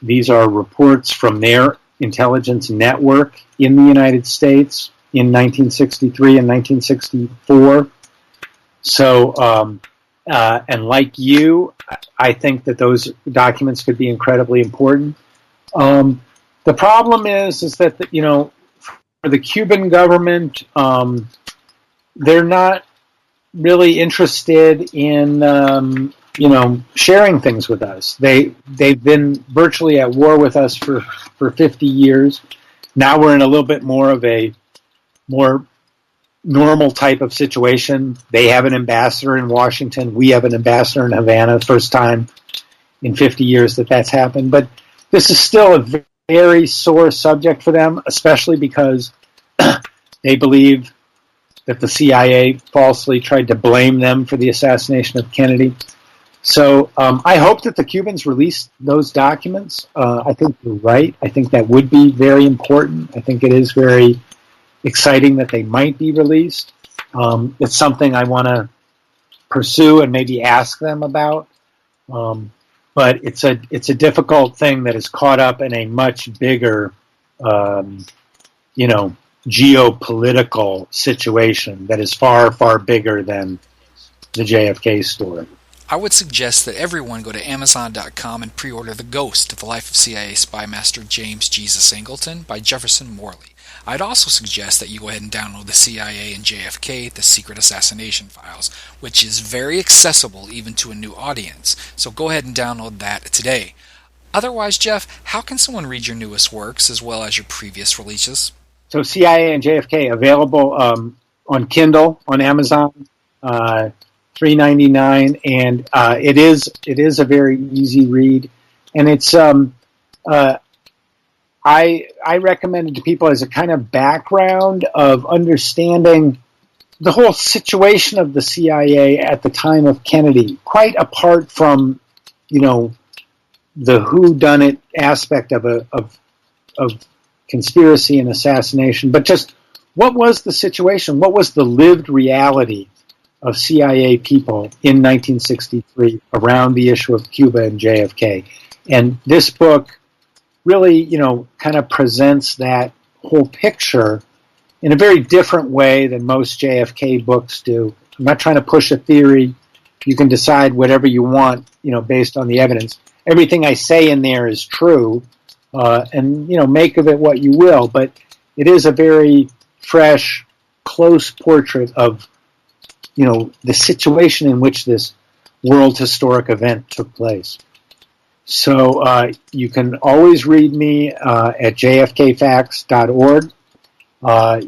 These are reports from their intelligence network in the United States in 1963 and 1964. So, and like you, I think that those documents could be incredibly important. The problem is that, for the Cuban government, they're not really interested in, sharing things with us. They've been virtually at war with us for 50 years. Now we're in a little bit more of a more normal type of situation. They have an ambassador in Washington. We have an ambassador in Havana. First time in 50 years that's happened. But this is still a very sore subject for them, especially because they believe that the CIA falsely tried to blame them for the assassination of Kennedy. So I hope that the Cubans release those documents. I think you're right. I think that would be very important. I think it is very exciting that they might be released. It's something I want to pursue and maybe ask them about. But it's a difficult thing that is caught up in a much bigger, geopolitical situation that is far, far bigger than the JFK story. I would suggest that everyone go to Amazon.com and pre-order The Ghost, The Life of CIA Spy Master James Jesus Angleton by Jefferson Morley. I'd also suggest that you go ahead and download the CIA and JFK, The Secret Assassination Files, which is very accessible even to a new audience. So go ahead and download that today. Otherwise, Jeff, how can someone read your newest works as well as your previous releases? So CIA and JFK available on Kindle, on Amazon, $3.99, and it is a very easy read, and it's I recommend it to people as a kind of background of understanding the whole situation of the CIA at the time of Kennedy, quite apart from the whodunit aspect of conspiracy and assassination, but just what was the situation? What was the lived reality of CIA people in 1963 around the issue of Cuba and JFK? And this book really, kind of presents that whole picture in a very different way than most JFK books do. I'm not trying to push a theory. You can decide whatever you want, based on the evidence. Everything I say in there is true, and, make of it what you will, but it is a very fresh, close portrait of the situation in which this world historic event took place. So you can always read me at jfkfacts.org.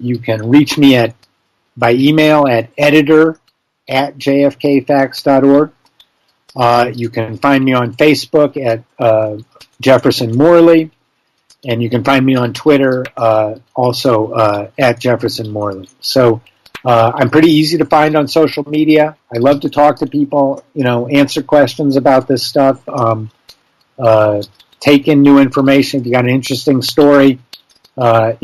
You can reach me by email at editor@jfkfacts.org. You can find me on Facebook at Jefferson Morley, and you can find me on Twitter also at Jefferson Morley. So I'm pretty easy to find on social media. I love to talk to people, answer questions about this stuff, take in new information. If you got an interesting story, love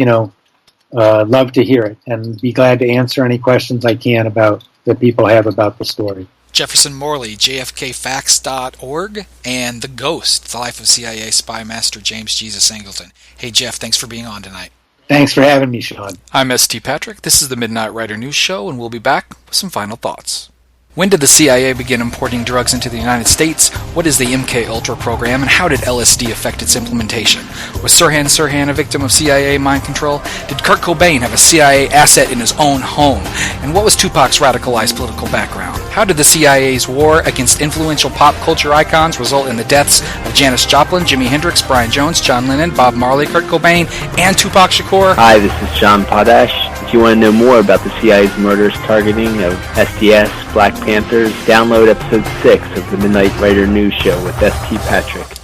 to hear it and be glad to answer any questions I can that people have about the story. Jefferson Morley, jfkfacts.org, and The Ghost, The Life of CIA Spy Master James Jesus Angleton. Hey, Jeff, thanks for being on tonight. Thanks for having me, Sean. I'm S.T. Patrick. This is the Midnight Writer News Show, and we'll be back with some final thoughts. When did the CIA begin importing drugs into the United States? What is the MK Ultra program, and how did LSD affect its implementation? Was Sirhan a victim of CIA mind control? Did Kurt Cobain have a CIA asset in his own home? And what was Tupac's radicalized political background? How did the CIA's war against influential pop culture icons result in the deaths of Janis Joplin, Jimi Hendrix, Brian Jones, John Lennon, Bob Marley, Kurt Cobain, and Tupac Shakur? Hi, this is John Potash. If you want to know more about the CIA's murderous targeting of SDS, Black Panthers, download episode 6 of the Midnight Writer News Show with S.T. Patrick.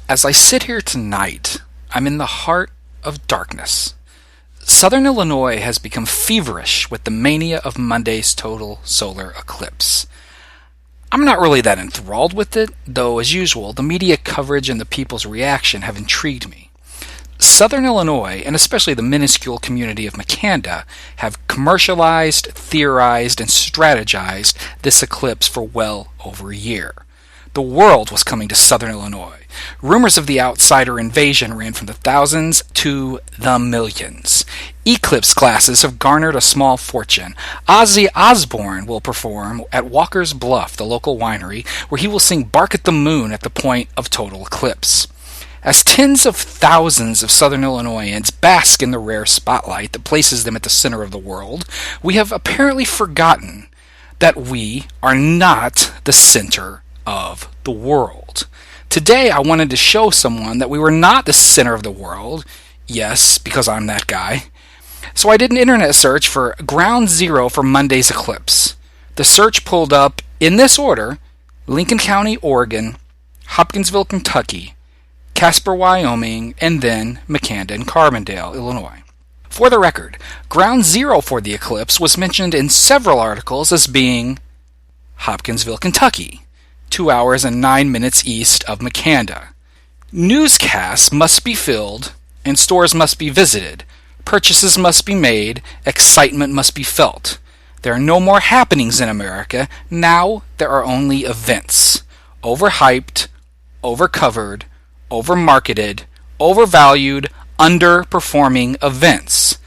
As I sit here tonight, I'm in the heart of darkness. Southern Illinois has become feverish with the mania of Monday's total solar eclipse. I'm not really that enthralled with it, though as usual, the media coverage and the people's reaction have intrigued me. Southern Illinois, and especially the minuscule community of Makanda, have commercialized, theorized, and strategized this eclipse for well over a year. The world was coming to Southern Illinois. Rumors of the outsider invasion ran from the thousands to the millions. Eclipse classes have garnered a small fortune. Ozzy Osbourne will perform at Walker's Bluff, the local winery, where he will sing Bark at the Moon at the point of total eclipse. As tens of thousands of Southern Illinoisans bask in the rare spotlight that places them at the center of the world, we have apparently forgotten that we are not the center of the world. Today I wanted to show someone that we were not the center of the world. Yes, because I'm that guy. So I did an internet search for Ground Zero for Monday's eclipse. The search pulled up, in this order, Lincoln County, Oregon, Hopkinsville, Kentucky, Casper, Wyoming, and then Makanda and Carbondale, Illinois. For the record, Ground Zero for the eclipse was mentioned in several articles as being Hopkinsville, Kentucky, 2 hours and 9 minutes east of Makanda. Newscasts must be filled, and stores must be visited. Purchases must be made, excitement must be felt. There are no more happenings in America. Now there are only events. Overhyped, overcovered, overmarketed, overvalued, underperforming events.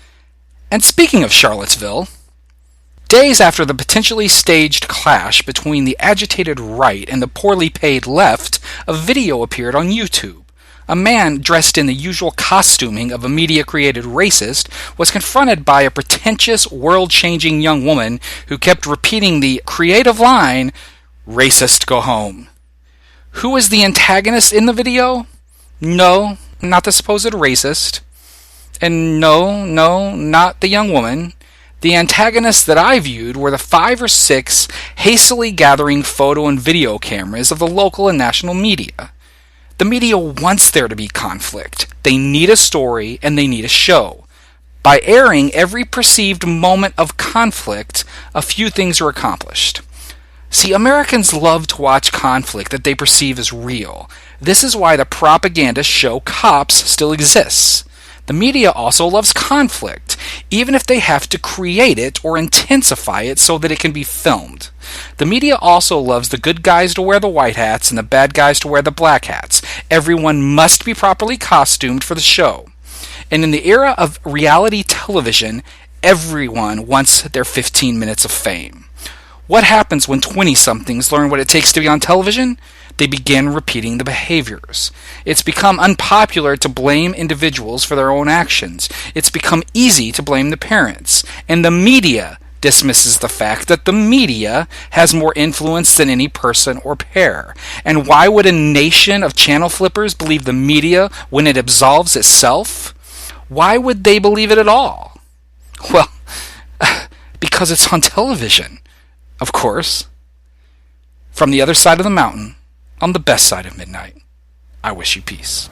And speaking of Charlottesville, days after the potentially staged clash between the agitated right and the poorly paid left, a video appeared on YouTube. A man dressed in the usual costuming of a media-created racist was confronted by a pretentious, world-changing young woman who kept repeating the creative line, "Racist, go home." Who is the antagonist in the video? No, not the supposed racist. And no, not the young woman. The antagonists that I viewed were the 5 or 6 hastily gathering photo and video cameras of the local and national media. The media wants there to be conflict. They need a story and they need a show. By airing every perceived moment of conflict, a few things are accomplished. See, Americans love to watch conflict that they perceive as real. This is why the propaganda show Cops still exists. The media also loves conflict, even if they have to create it or intensify it so that it can be filmed. The media also loves the good guys to wear the white hats and the bad guys to wear the black hats. Everyone must be properly costumed for the show. And in the era of reality television, everyone wants their 15 minutes of fame. What happens when 20-somethings learn what it takes to be on television? They begin repeating the behaviors. It's become unpopular to blame individuals for their own actions. It's become easy to blame the parents. And the media dismisses the fact that the media has more influence than any person or pair. And why would a nation of channel flippers believe the media when it absolves itself? Why would they believe it at all? Well, because it's on television. Of course. From the other side of the mountain, on the best side of midnight, I wish you peace.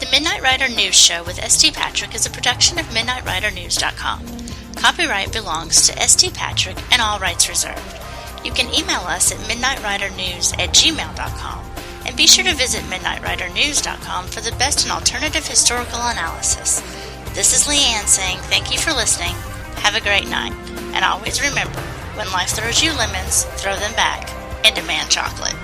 The Midnight Rider News Show with S.T. Patrick is a production of MidnightRiderNews.com. Copyright belongs to S.T. Patrick and all rights reserved. You can email us at MidnightRiderNews@gmail.com. And be sure to visit MidnightRiderNews.com for the best in alternative historical analysis. This is Leanne saying thank you for listening, have a great night, and always remember, when life throws you lemons, throw them back and demand chocolate.